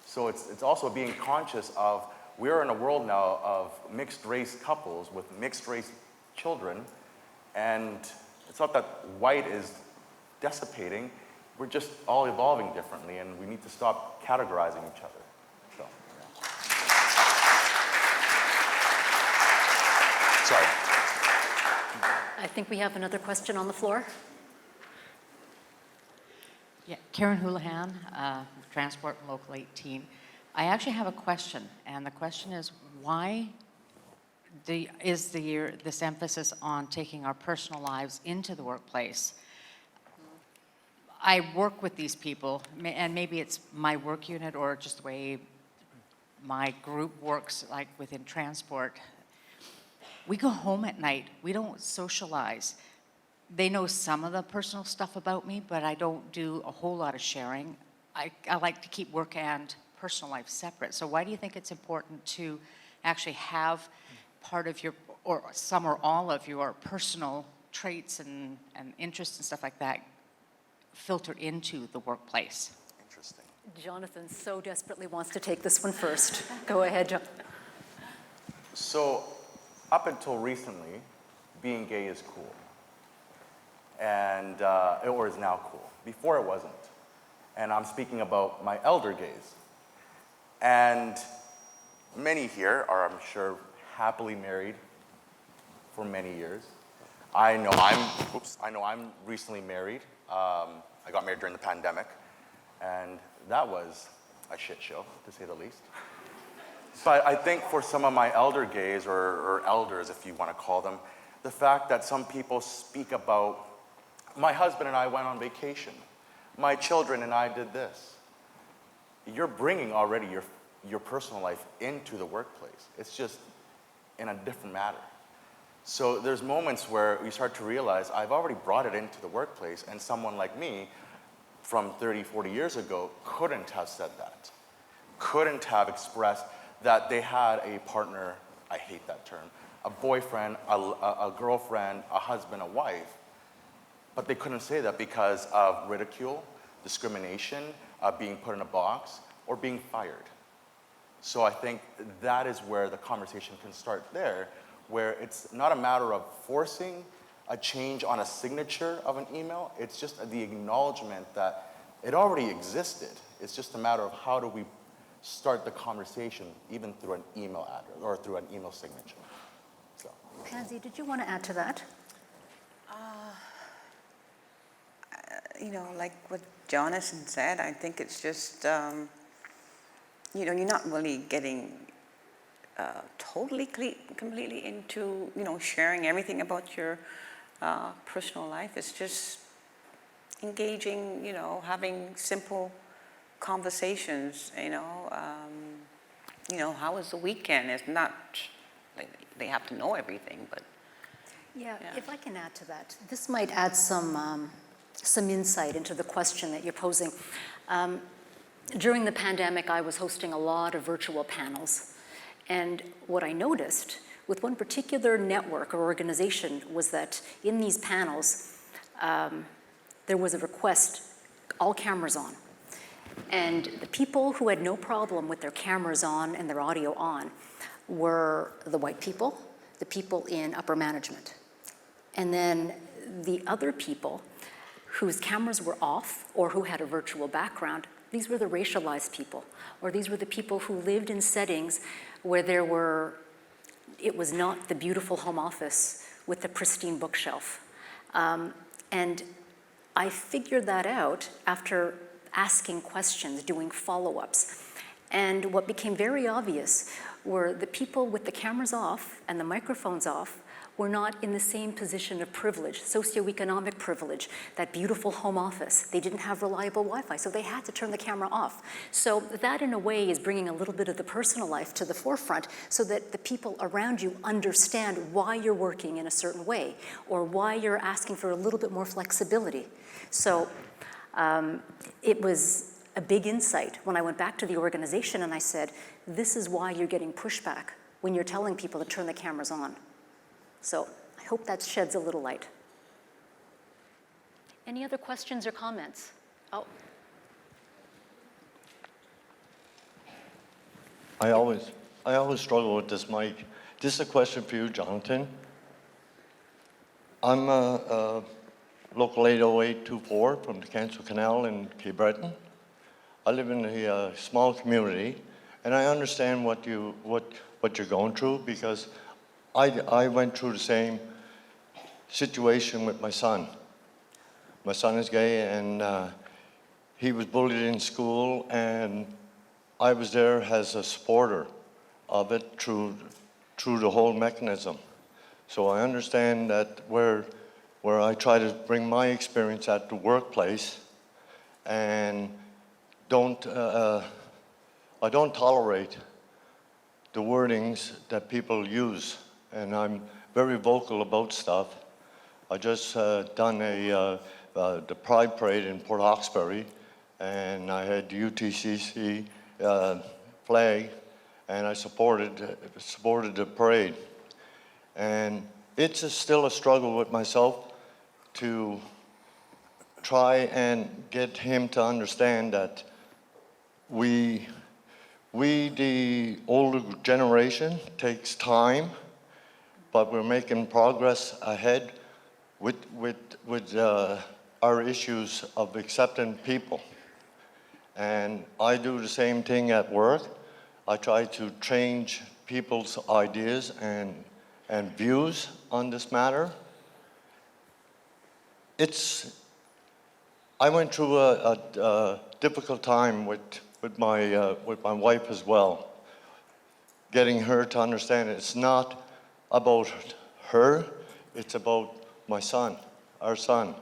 So it's also being conscious of, we're in a world now of mixed race couples with mixed race children, and it's not that white is dissipating, we're just all evolving differently, and we need to stop categorizing each other. So, yeah. Sorry. I think we have another question on the floor. Yeah, Karen Houlihan, Transport Local 18. I actually have a question, and the question is, why is this emphasis on taking our personal lives into the workplace? I work with these people, and maybe it's my work unit or just the way my group works, like within transport. We go home at night. We don't socialize. They know some of the personal stuff about me, but I don't do a whole lot of sharing. I like to keep work and personal life separate. So why do you think it's important to actually have part of your, or some or all of your personal traits and interests and stuff like that filtered into the workplace? Interesting. Jonathan so desperately wants to take this one first. Go ahead, John. So, up until recently, being gay is cool. And, or is now cool. Before it wasn't. And I'm speaking about my elder gays. And many here are, I'm sure, happily married for many years. I know I'm recently married. I got married during the pandemic, and that was a shit show, to say the least. But I think for some of my elder gays, or elders, if you want to call them, the fact that some people speak about, my husband and I went on vacation, my children and I did this. you're bringing already your personal life into the workplace. It's just in a different matter. So there's moments where you start to realize I've already brought it into the workplace, and someone like me from 30, 40 years ago couldn't have said that, couldn't have expressed that they had a partner, I hate that term, a boyfriend, a girlfriend, a husband, a wife, but they couldn't say that because of ridicule, discrimination, being put in a box, or being fired. So I think that is where the conversation can start there, where it's not a matter of forcing a change on a signature of an email, it's just the acknowledgement that it already existed. It's just a matter of how do we start the conversation even through an email address or through an email signature. So. Pansy, did you want to add to that? You know, like what Jonathan said, I think it's just, you know, you're not really getting completely into, you know, sharing everything about your personal life. It's just engaging, you know, having simple conversations, you know, how was the weekend? It's not, they have to know everything, but. Yeah, if I can add to that, this might add some insight into the question that you're posing. During the pandemic, I was hosting a lot of virtual panels. And what I noticed with one particular network or organization was that in these panels, there was a request, all cameras on. And the people who had no problem with their cameras on and their audio on were the white people, the people in upper management. And then the other people whose cameras were off or who had a virtual background, these were the racialized people, or these were the people who lived in settings where it was not the beautiful home office with the pristine bookshelf. And I figured that out after asking questions, doing follow-ups. And what became very obvious were the people with the cameras off and the microphones off were not in the same position of privilege, socioeconomic privilege, that beautiful home office. They didn't have reliable Wi-Fi, so they had to turn the camera off. So that, in a way, is bringing a little bit of the personal life to the forefront so that the people around you understand why you're working in a certain way or why you're asking for a little bit more flexibility. So it was a big insight when I went back to the organization and I said, this is why you're getting pushback when you're telling people to turn the cameras on. So I hope that sheds a little light. Any other questions or comments? Oh. I always struggle with this mic. This is a question for you, Jonathan. I'm a local 80824 from the Canso Canal in Cape Breton. I live in a small community, and I understand what you're going through because I went through the same situation with my son. My son is gay, and he was bullied in school, and I was there as a supporter of it through the whole mechanism. So I understand that where I try to bring my experience at the workplace, and I don't tolerate the wordings that people use. And I'm very vocal about stuff. I just done the Pride Parade in Port Hawkesbury, and I had the UTCC flag, and I supported the parade. And it's still a struggle with myself to try and get him to understand that we the older generation, takes time, but we're making progress ahead with our issues of accepting people. And I do the same thing at work. I try to change people's ideas and views on this matter. I went through a difficult time with my wife as well, getting her to understand it's not about her, it's about my son, our son.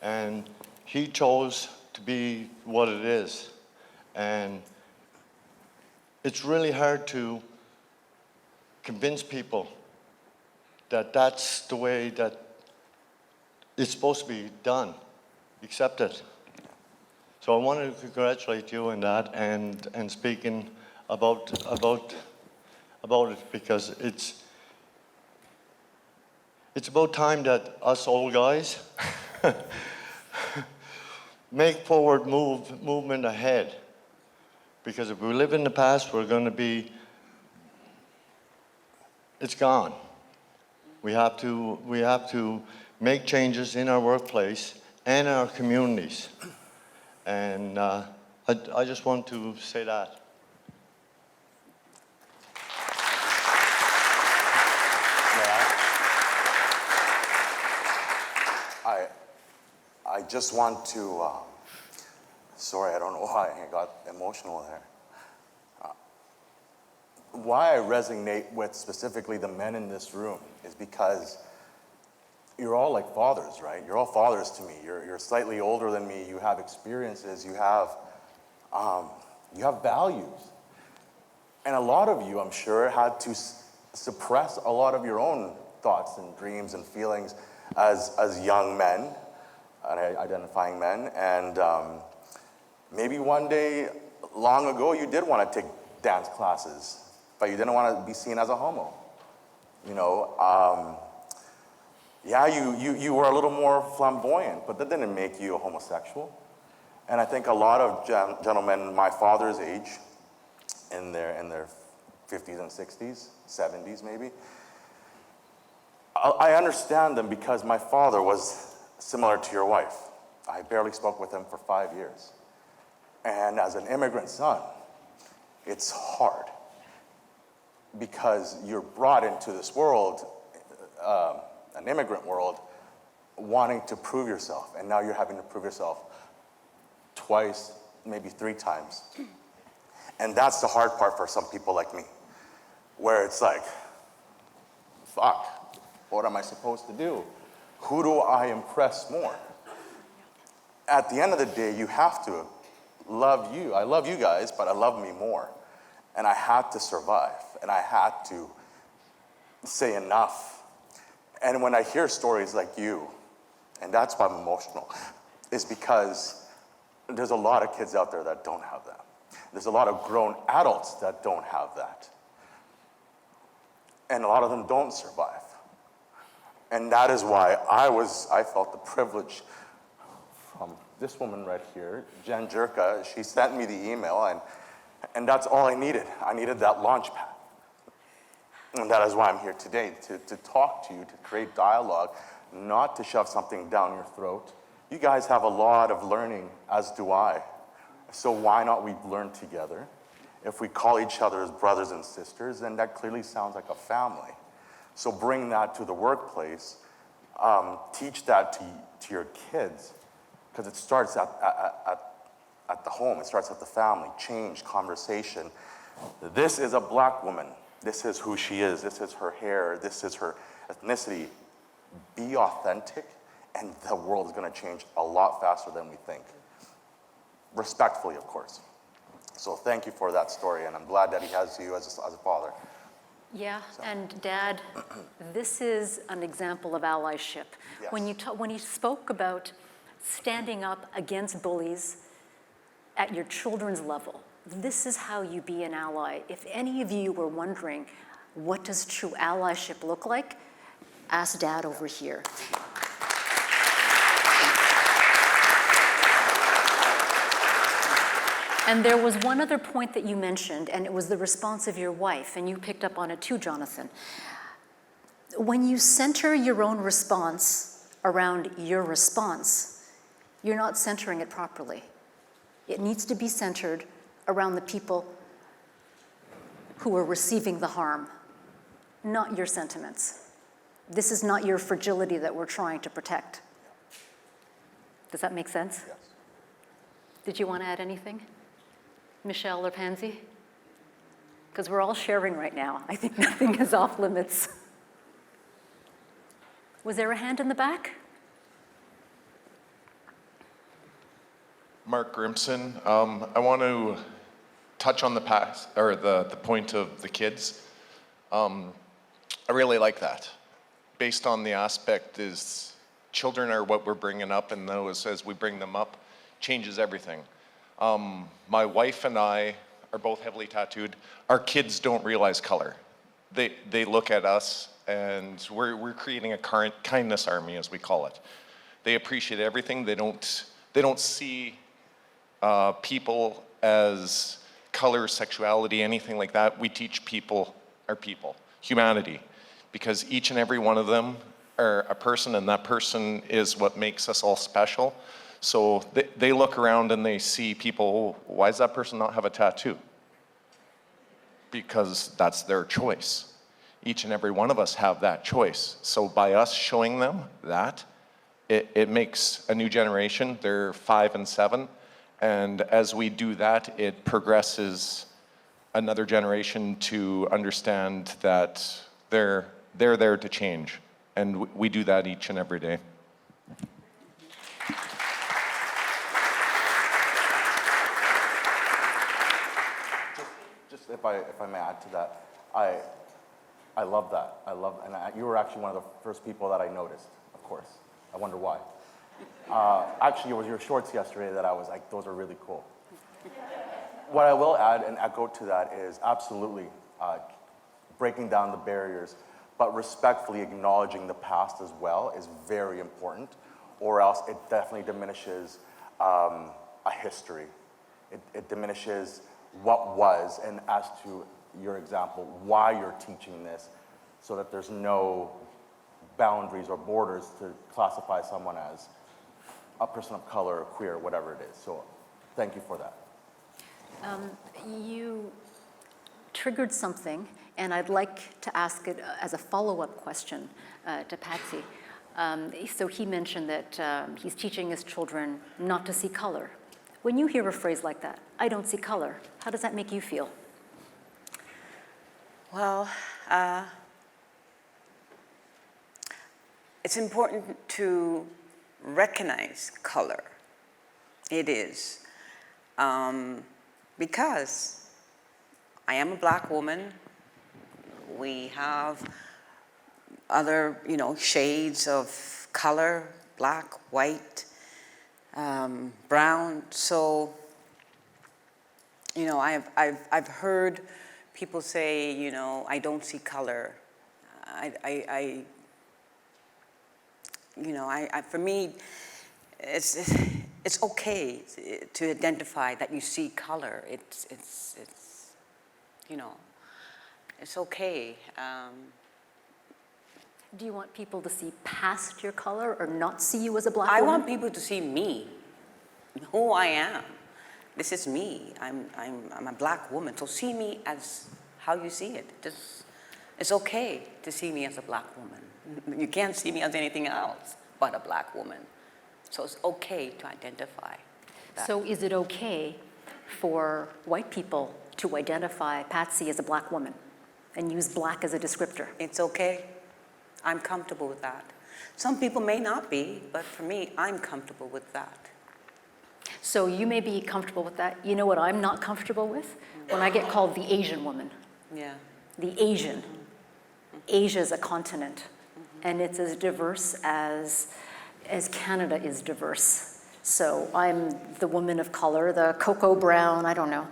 And he chose to be what it is. And it's really hard to convince people that that's the way that it's supposed to be done, accept it. So I wanted to congratulate you on that and speaking about it, because it's about time that us old guys make forward movement ahead. Because if we live in the past, we're going to be, it's gone. We have to make changes in our workplace and our communities. And I just want to say that. I just want to, sorry, I don't know why I got emotional there. Why I resonate with specifically the men in this room is because you're all like fathers, right? You're all fathers to me. You're slightly older than me. You have experiences. You have values. And a lot of you, I'm sure, had to suppress a lot of your own thoughts and dreams and feelings as young men, identifying men. And maybe one day, long ago, you did want to take dance classes, but you didn't want to be seen as a homo. You know, yeah, you were a little more flamboyant, but that didn't make you a homosexual. And I think a lot of gentlemen my father's age, in their 50s and 60s, 70s maybe, I understand them because my father was similar to your wife. I barely spoke with him for 5 years. And as an immigrant son, it's hard because you're brought into this world, an immigrant world, wanting to prove yourself. And now you're having to prove yourself twice, maybe 3 times. And that's the hard part for some people like me, where it's like, fuck, what am I supposed to do? Who do I impress more? At the end of the day, you have to love you. I love you guys, but I love me more. And I had to survive, and I had to say enough. And when I hear stories like you, and that's why I'm emotional, is because there's a lot of kids out there that don't have that. There's a lot of grown adults that don't have that. And a lot of them don't survive. And that is why I felt the privilege from this woman right here, Jen Jerka. She sent me the email, and that's all I needed. I needed that launch pad. And that is why I'm here today, to talk to you, to create dialogue, not to shove something down your throat. You guys have a lot of learning, as do I. So why not we learn together? If we call each other as brothers and sisters, then that clearly sounds like a family. So bring that to the workplace. Teach that to your kids, because it starts at the home. It starts at the family. Change, conversation. This is a black woman. This is who she is. This is her hair. This is her ethnicity. Be authentic, and the world is going to change a lot faster than we think. Respectfully, of course. So thank you for that story, and I'm glad that he has you as a father. Yeah, and Dad, this is an example of allyship. Yes. When you spoke about standing up against bullies at your children's level, this is how you be an ally. If any of you were wondering, what does true allyship look like? Ask Dad over here. And there was one other point that you mentioned, and it was the response of your wife, and you picked up on it too, Jonathan. When you center your own response around your response, you're not centering it properly. It needs to be centered around the people who are receiving the harm, not your sentiments. This is not your fragility that we're trying to protect. Does that make sense? Yes. Did you want to add anything? Michelle or Pansy? Because we're all sharing right now. I think nothing is off limits. Was there a hand in the back? Mark Grimson. I want to touch on the past, or the point of the kids. I really like that. Based on the aspect is children are what we're bringing up, and those, as we bring them up, changes everything. My wife and I are both heavily tattooed. Our kids don't realize color. They look at us, and we're creating a kindness army, as we call it. They appreciate everything. They don't see people as color, sexuality, anything like that. We teach people are people, humanity, because each and every one of them are a person, and that person is what makes us all special. So they look around and they see people, oh, why does that person not have a tattoo? Because that's their choice. Each and every one of us have that choice. So by us showing them that, it makes a new generation. They're 5 and 7. And as we do that, it progresses another generation to understand that they're there to change. And we do that each and every day. Just if I may add to that, I love that. And you were actually one of the first people that I noticed, of course. I wonder why. Actually, it was your shorts yesterday that I was like, those are really cool. What I will add and echo to that is absolutely breaking down the barriers, but respectfully acknowledging the past as well is very important, or else it definitely diminishes a history. It diminishes what was, and as to your example, why you're teaching this, so that there's no boundaries or borders to classify someone as a person of color, or queer, whatever it is. So thank you for that. You triggered something, and I'd like to ask it as a follow-up question to Patsy. So he mentioned that he's teaching his children not to see color. When you hear a phrase like that, I don't see color, how does that make you feel? Well, it's important to recognize color. It is. Because I am a black woman. We have other, shades of color, black, white, brown. So, I've heard people say, I don't see color. For me, it's okay to identify that you see color. It's okay. Do you want people to see past your color or not see you as a black woman? I want people to see me, who I am. This is me. I'm a black woman. So see me as how you see it. It's okay to see me as a black woman. You can't see me as anything else but a black woman. So it's okay to identify that. So is it okay for white people to identify Patsy as a black woman and use black as a descriptor? It's okay. I'm comfortable with that. Some people may not be, but for me, I'm comfortable with that. So you may be comfortable with that. You know what I'm not comfortable with? When I get called the Asian woman. Yeah. The Asian. Asia is a continent, and it's as diverse as Canada is diverse. So I'm the woman of color, the cocoa brown, I don't know,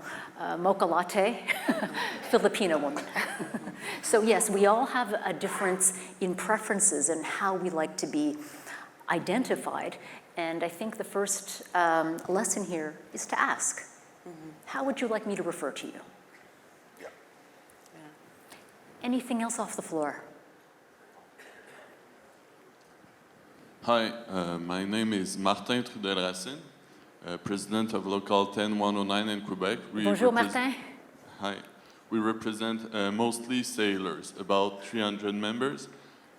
mocha latte, Filipino woman. So yes, we all have a difference in preferences and how we like to be identified. And I think the first lesson here is to ask, how would you like me to refer to you? Yeah. Anything else off the floor? Hi, my name is Martin Trudel-Racine, president of Local 10109 in Quebec. Bonjour, Martin. Hi. We represent mostly sailors, about 300 members.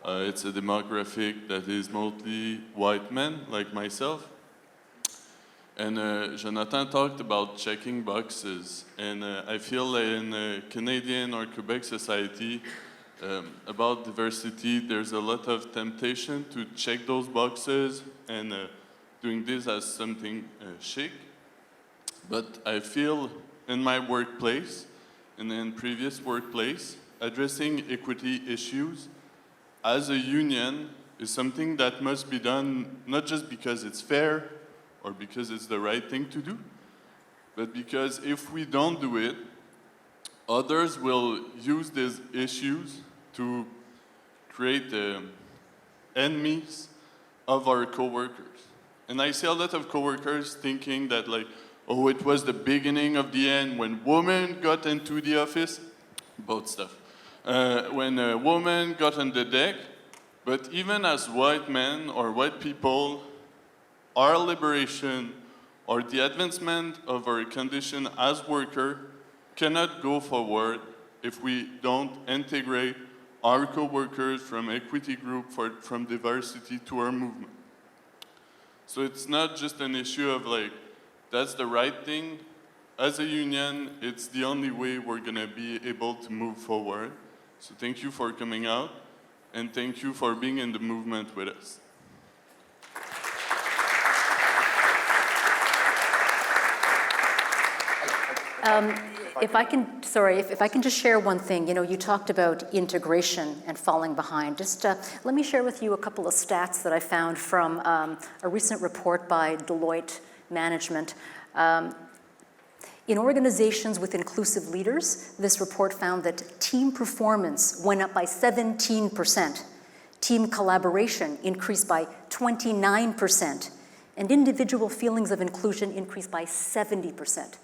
It's a demographic that is mostly white men, like myself. And Jonathan talked about checking boxes. And I feel like in Canadian or Quebec society, about diversity, there's a lot of temptation to check those boxes and doing this as something chic. But I feel in my workplace and in previous workplace, addressing equity issues as a union is something that must be done not just because it's fair or because it's the right thing to do, but because if we don't do it, others will use these issues to create enemies of our coworkers. And I see a lot of coworkers thinking that like, oh, it was the beginning of the end when women got into the office, both stuff. When a woman got on the deck, but even as white men or white people, our liberation or the advancement of our condition as worker cannot go forward if we don't integrate our co-workers from equity group, from diversity to our movement. So it's not just an issue of like, that's the right thing. As a union, it's the only way we're gonna be able to move forward. So thank you for coming out, and thank you for being in the movement with us. If I can just share one thing. You know, you talked about integration and falling behind. Just let me share with you a couple of stats that I found from a recent report by Deloitte Management. In organizations with inclusive leaders, this report found that team performance went up by 17%. Team collaboration increased by 29%. And individual feelings of inclusion increased by 70%.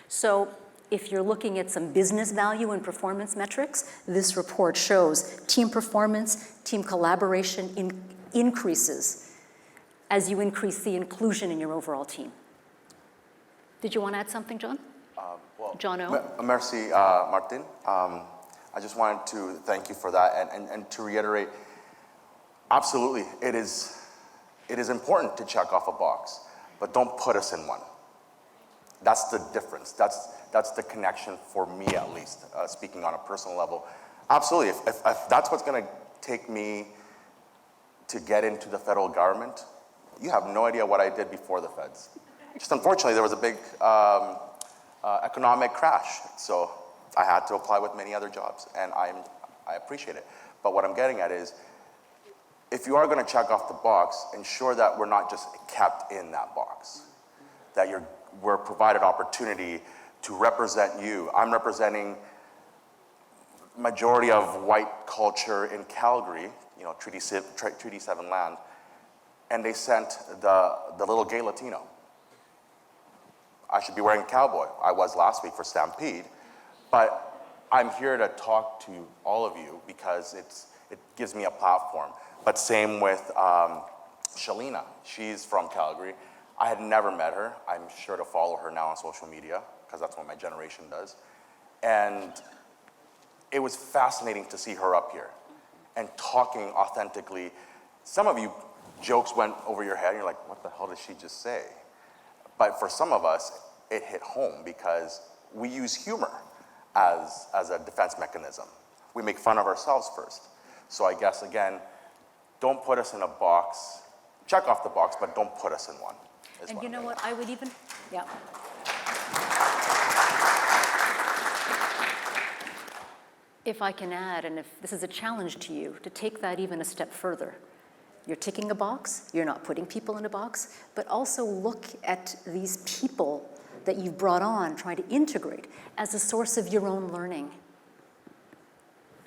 So if you're looking at some business value and performance metrics, this report shows team performance, team collaboration increases as you increase the inclusion in your overall team. Did you want to add something, John? John O? Merci, Martin. I just wanted to thank you for that and to reiterate, absolutely, it is important to check off a box, but don't put us in one. That's the difference. That's the connection for me, at least, speaking on a personal level. Absolutely, if that's what's going to take me to get into the federal government, you have no idea what I did before the feds. Just unfortunately, there was a big economic crash, so I had to apply with many other jobs, and I appreciate it. But what I'm getting at is, if you are going to check off the box, ensure that we're not just kept in that box, that we're provided opportunity to represent you. I'm representing majority of white culture in Calgary, you know, Treaty 7 land, and they sent the little gay Latino. I should be wearing cowboy. I was last week for Stampede, but I'm here to talk to all of you because it gives me a platform. But same with Shalina. She's from Calgary. I had never met her. I'm sure to follow her now on social media because that's what my generation does. And it was fascinating to see her up here and talking authentically. Some of you, jokes went over your head and you're like, what the hell did she just say? But for some of us, it hit home because we use humor as a defense mechanism. We make fun of ourselves first. So I guess, again, don't put us in a box. Check off the box, but don't put us in one. And you know what, I would even, yeah. If I can add, and if this is a challenge to you, to take that even a step further. You're ticking a box, you're not putting people in a box, but also look at these people that you've brought on, trying to integrate as a source of your own learning.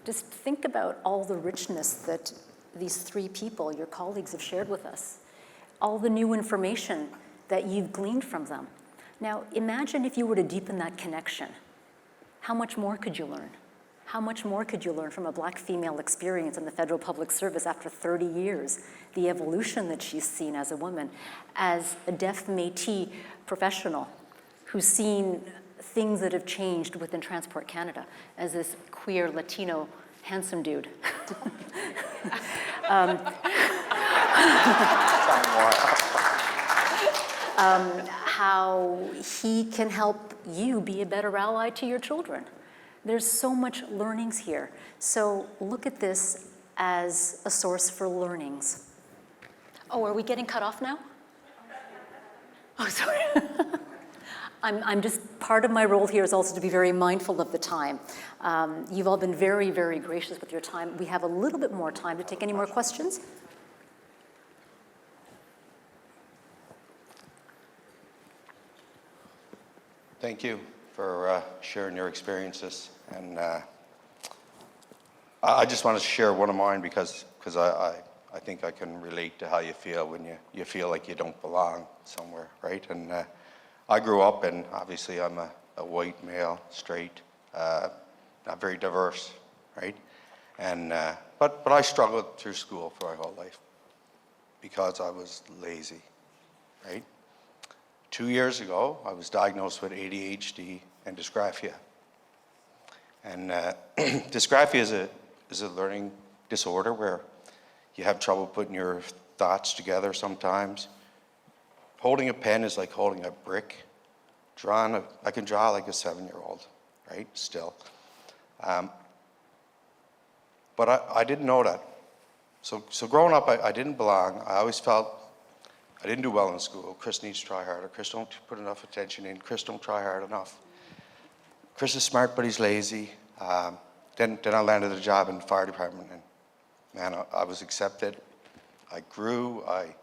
Just think about all the richness that these three people, your colleagues, have shared with us, all the new information that you've gleaned from them. Now, imagine if you were to deepen that connection. How much more could you learn? How much more could you learn from a Black female experience in the federal public service after 30 years? The evolution that she's seen as a woman, as a deaf Métis professional who's seen things that have changed within Transport Canada, as this queer Latino handsome dude. How he can help you be a better ally to your children. There's so much learnings here. So look at this as a source for learnings. Oh, are we getting cut off now? Oh, sorry. I'm just, part of my role here is also to be very mindful of the time. You've all been very, very gracious with your time. We have a little bit more time to take any more questions. Thank you for sharing your experiences. And I just want to share one of mine because I think I can relate to how you feel when you feel like you don't belong somewhere, right? And I grew up, and obviously I'm a white male, straight, not very diverse, right? And but I struggled through school for my whole life because I was lazy, right? 2 years ago, I was diagnosed with ADHD and dysgraphia. And dysgraphia is a learning disorder where you have trouble putting your thoughts together sometimes. Holding a pen is like holding a brick. I can draw like a 7-year-old, right, still. But I didn't know that. So growing up, I didn't belong. I always felt I didn't do well in school. Chris needs to try harder. Chris don't put enough attention in. Chris don't try hard enough. Chris is smart, but he's lazy. Then I landed a job in the fire department, and man, I was accepted. I grew. I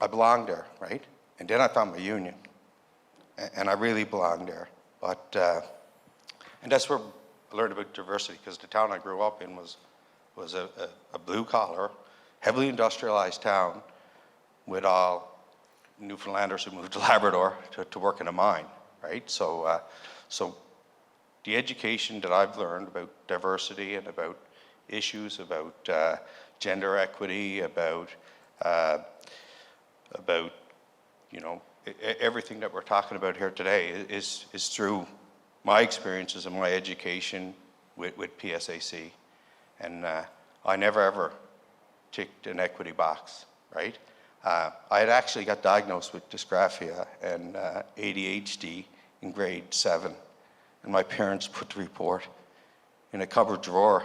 belonged there, right? And then I found my union, and I really belonged there. But and that's where I learned about diversity, because the town I grew up in was a blue collar, heavily industrialized town with all Newfoundlanders who moved to Labrador to work in a mine, right? So the education that I've learned about diversity and about issues about gender equity, about everything that we're talking about here today is through my experiences and my education with PSAC. And I never ever ticked an equity box, right? I had actually got diagnosed with dysgraphia and ADHD in grade 7. And my parents put the report in a cupboard drawer.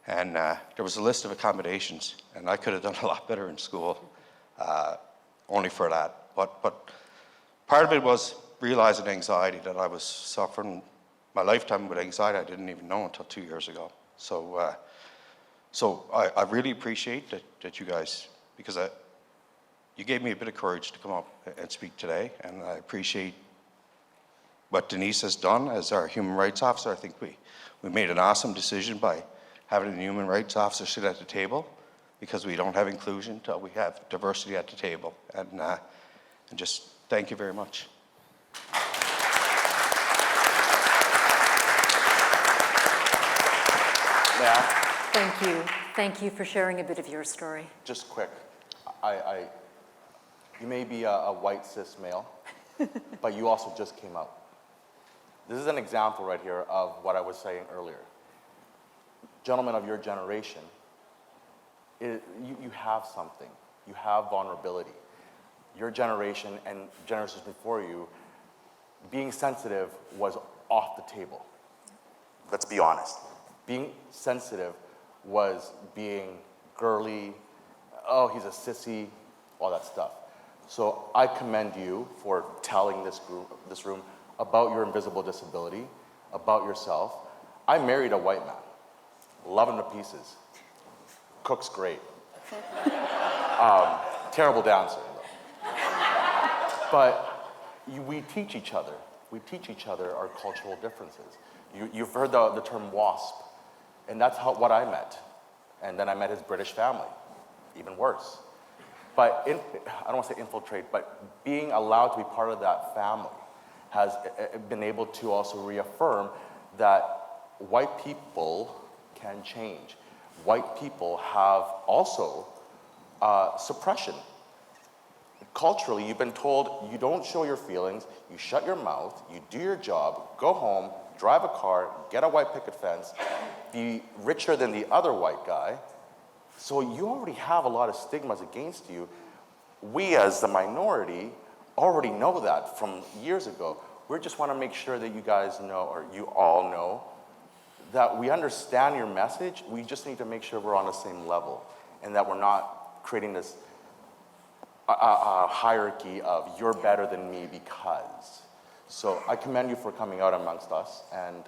And there was a list of accommodations, and I could have done a lot better in school only for that. But part of it was realizing anxiety, that I was suffering my lifetime with anxiety. I didn't even know until 2 years ago. So I really appreciate that you guys, because you gave me a bit of courage to come up and speak today, and I appreciate what Denise has done as our human rights officer. I think we made an awesome decision by having a human rights officer sit at the table, because we don't have inclusion until we have diversity at the table. And just thank you very much. Yeah. Thank you. Thank you for sharing a bit of your story. Just quick. You may be a white cis male, but you also just came out. This is an example right here of what I was saying earlier. Gentlemen of your generation, you have something. You have vulnerability. Your generation and generations before you, being sensitive was off the table. Let's be honest. Being sensitive was being girly, oh, he's a sissy, all that stuff. So I commend you for telling this room about your invisible disability, about yourself. I married a white man, love him to pieces, cooks great. Terrible dancer, though. But we teach each other. We teach each other our cultural differences. You've heard the term WASP, and that's what I met. And then I met his British family, even worse. But I don't want to say infiltrate, but being allowed to be part of that family has been able to also reaffirm that white people can change. White people have also suppression. Culturally, you've been told you don't show your feelings, you shut your mouth, you do your job, go home, drive a car, get a white picket fence, be richer than the other white guy. So you already have a lot of stigmas against you. We as the minority already know that from years ago. We just want to make sure that you guys know, or you all know, that we understand your message. We just need to make sure we're on the same level and that we're not creating this hierarchy of you're better than me because. So I commend you for coming out amongst us, and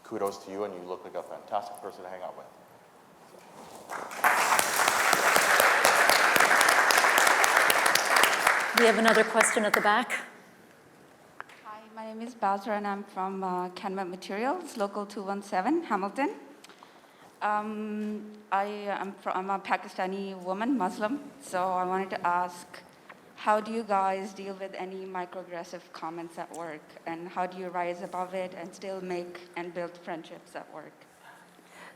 kudos to you, and you look like a fantastic person to hang out with. We have another question at the back. Hi, my name is Basra, and I'm from Canva Materials, Local 217, Hamilton. I'm a Pakistani woman, Muslim, so I wanted to ask, how do you guys deal with any microaggressive comments at work, and how do you rise above it and still make and build friendships at work?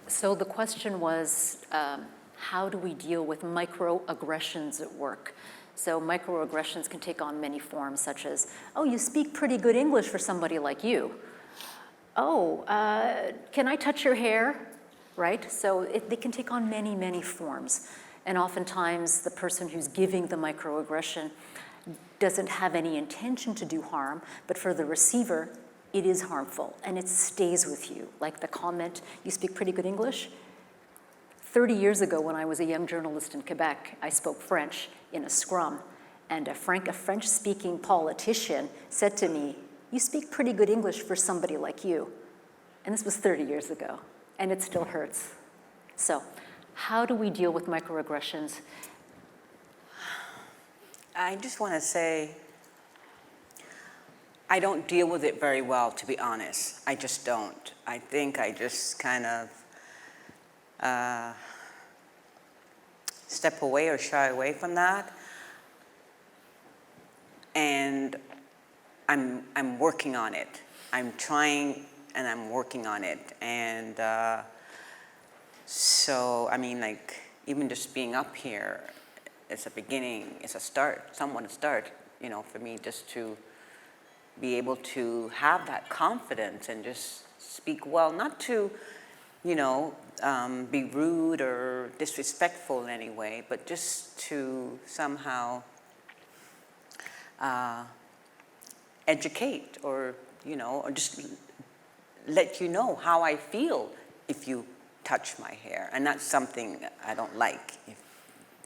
So the question was, how do we deal with microaggressions at work? So microaggressions can take on many forms, such as, oh, you speak pretty good English for somebody like you. Oh, can I touch your hair? Right? So they can take on many, many forms. And oftentimes the person who's giving the microaggression doesn't have any intention to do harm, but for the receiver, it is harmful and it stays with you. Like the comment, you speak pretty good English? 30 years ago when I was a young journalist in Quebec, I spoke French in a scrum, and a French-speaking politician said to me, you speak pretty good English for somebody like you. And this was 30 years ago, and it still hurts. So, how do we deal with microaggressions? I just want to say, I don't deal with it very well, to be honest. I just don't. I think I just kind of step away or shy away from that. And I'm working on it. I'm trying and I'm working on it. And so, I mean, like, even just being up here, it's a beginning, it's a start, somewhat a start, you know, for me just to be able to have that confidence and just speak well, not to, you know, be rude or disrespectful in any way, but just to somehow educate or, you know, or just let you know how I feel if you touch my hair. And that's something I don't like, if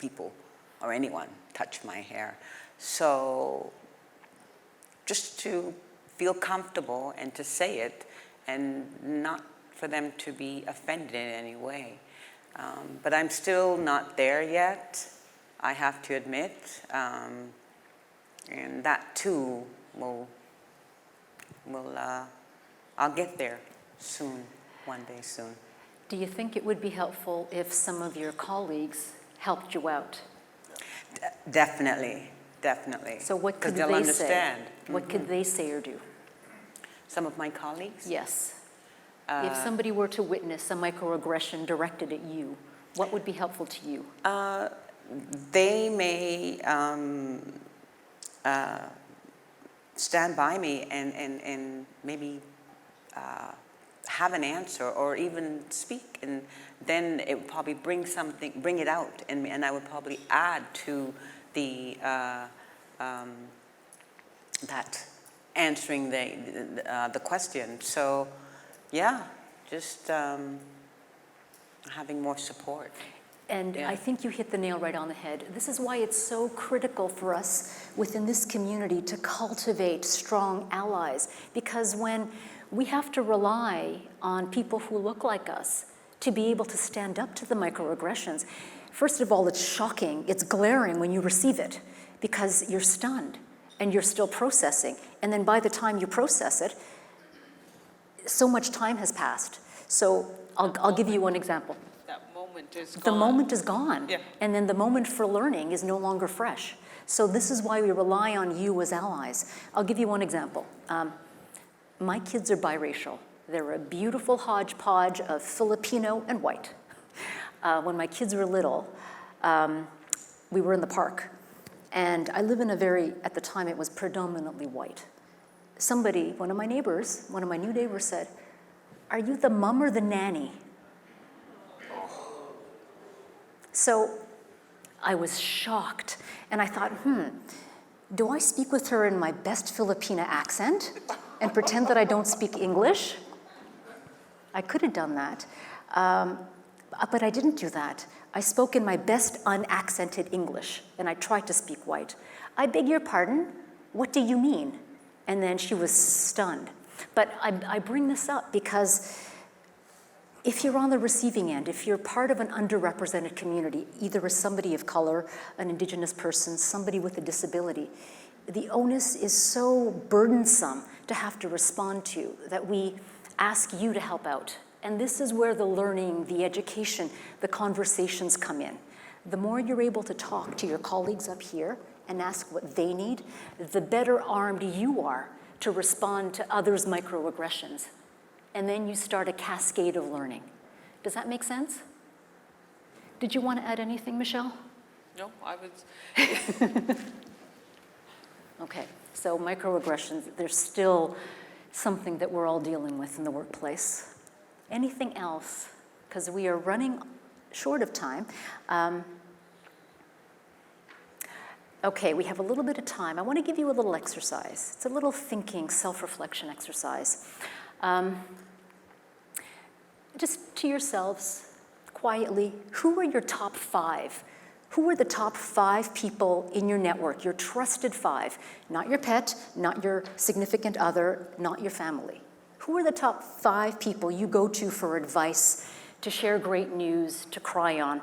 people or anyone touch my hair. So just to feel comfortable and to say it and not for them to be offended in any way. But I'm still not there yet, I have to admit. And that too I'll get there soon, one day soon. Do you think it would be helpful if some of your colleagues helped you out? Definitely. So what could they'll they understand. say? What could they say or do? Some of my colleagues? Yes. If somebody were to witness a microaggression directed at you, what would be helpful to you? They may stand by me and maybe have an answer or even speak, and then it would probably bring it out, and I would probably add to the that answering the question. So, yeah, just having more support. And I think you hit the nail right on the head. This is why it's so critical for us within this community to cultivate strong allies, because when we have to rely on people who look like us to be able to stand up to the microaggressions, first of all, it's shocking, it's glaring when you receive it, because you're stunned and you're still processing. And then by the time you process it, so much time has passed. So I'll give you one example. That moment is gone. The moment is gone. Yeah. And then the moment for learning is no longer fresh. So this is why we rely on you as allies. I'll give you one example. My kids are biracial. They're a beautiful hodgepodge of Filipino and white. When my kids were little, we were in the park. And I live in at the time it was predominantly white. One of my new neighbors said, "Are you the mom or the nanny?" So I was shocked. And I thought, do I speak with her in my best Filipina accent and pretend that I don't speak English? I could have done that. But I didn't do that. I spoke in my best unaccented English, and I tried to speak white. I beg your pardon? What do you mean? And then she was stunned. But I bring this up because if you're on the receiving end, if you're part of an underrepresented community, either as somebody of color, an Indigenous person, somebody with a disability, the onus is so burdensome to have to respond to that we ask you to help out. And this is where the learning, the education, the conversations come in. The more you're able to talk to your colleagues up here and ask what they need, the better armed you are to respond to others' microaggressions. And then you start a cascade of learning. Does that make sense? Did you want to add anything, Michelle? No, I was. Okay, so microaggressions, there's still something that we're all dealing with in the workplace. Anything else? Because we are running short of time. Okay, we have a little bit of time. I want to give you a little exercise. It's a little thinking, self-reflection exercise. Just to yourselves, quietly, who are your top 5? Who are the top 5 people in your network, your trusted 5? Not your pet, not your significant other, not your family. Who are the top 5 people you go to for advice, to share great news, to cry on?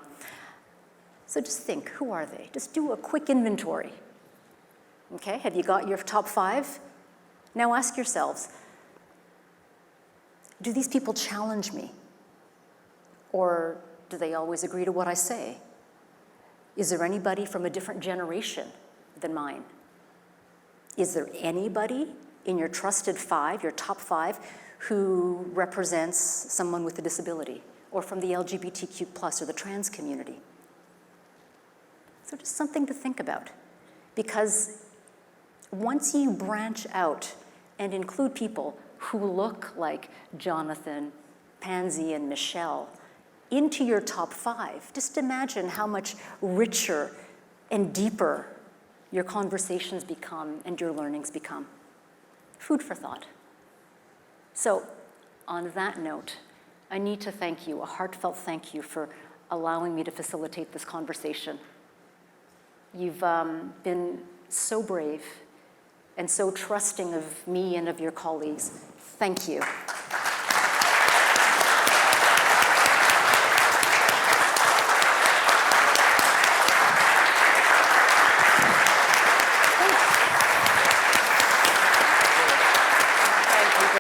So just think, who are they? Just do a quick inventory. Okay, have you got your top 5? Now ask yourselves, do these people challenge me? Or do they always agree to what I say? Is there anybody from a different generation than mine? Is there anybody in your trusted 5, your top 5, who represents someone with a disability, or from the LGBTQ+ or the trans community? So just something to think about. Because once you branch out and include people who look like Jonathan, Pansy, and Michelle into your top 5, just imagine how much richer and deeper your conversations become and your learnings become. Food for thought. So on that note, I need to thank you, a heartfelt thank you for allowing me to facilitate this conversation. You've been so brave and so trusting of me and of your colleagues. Thank you.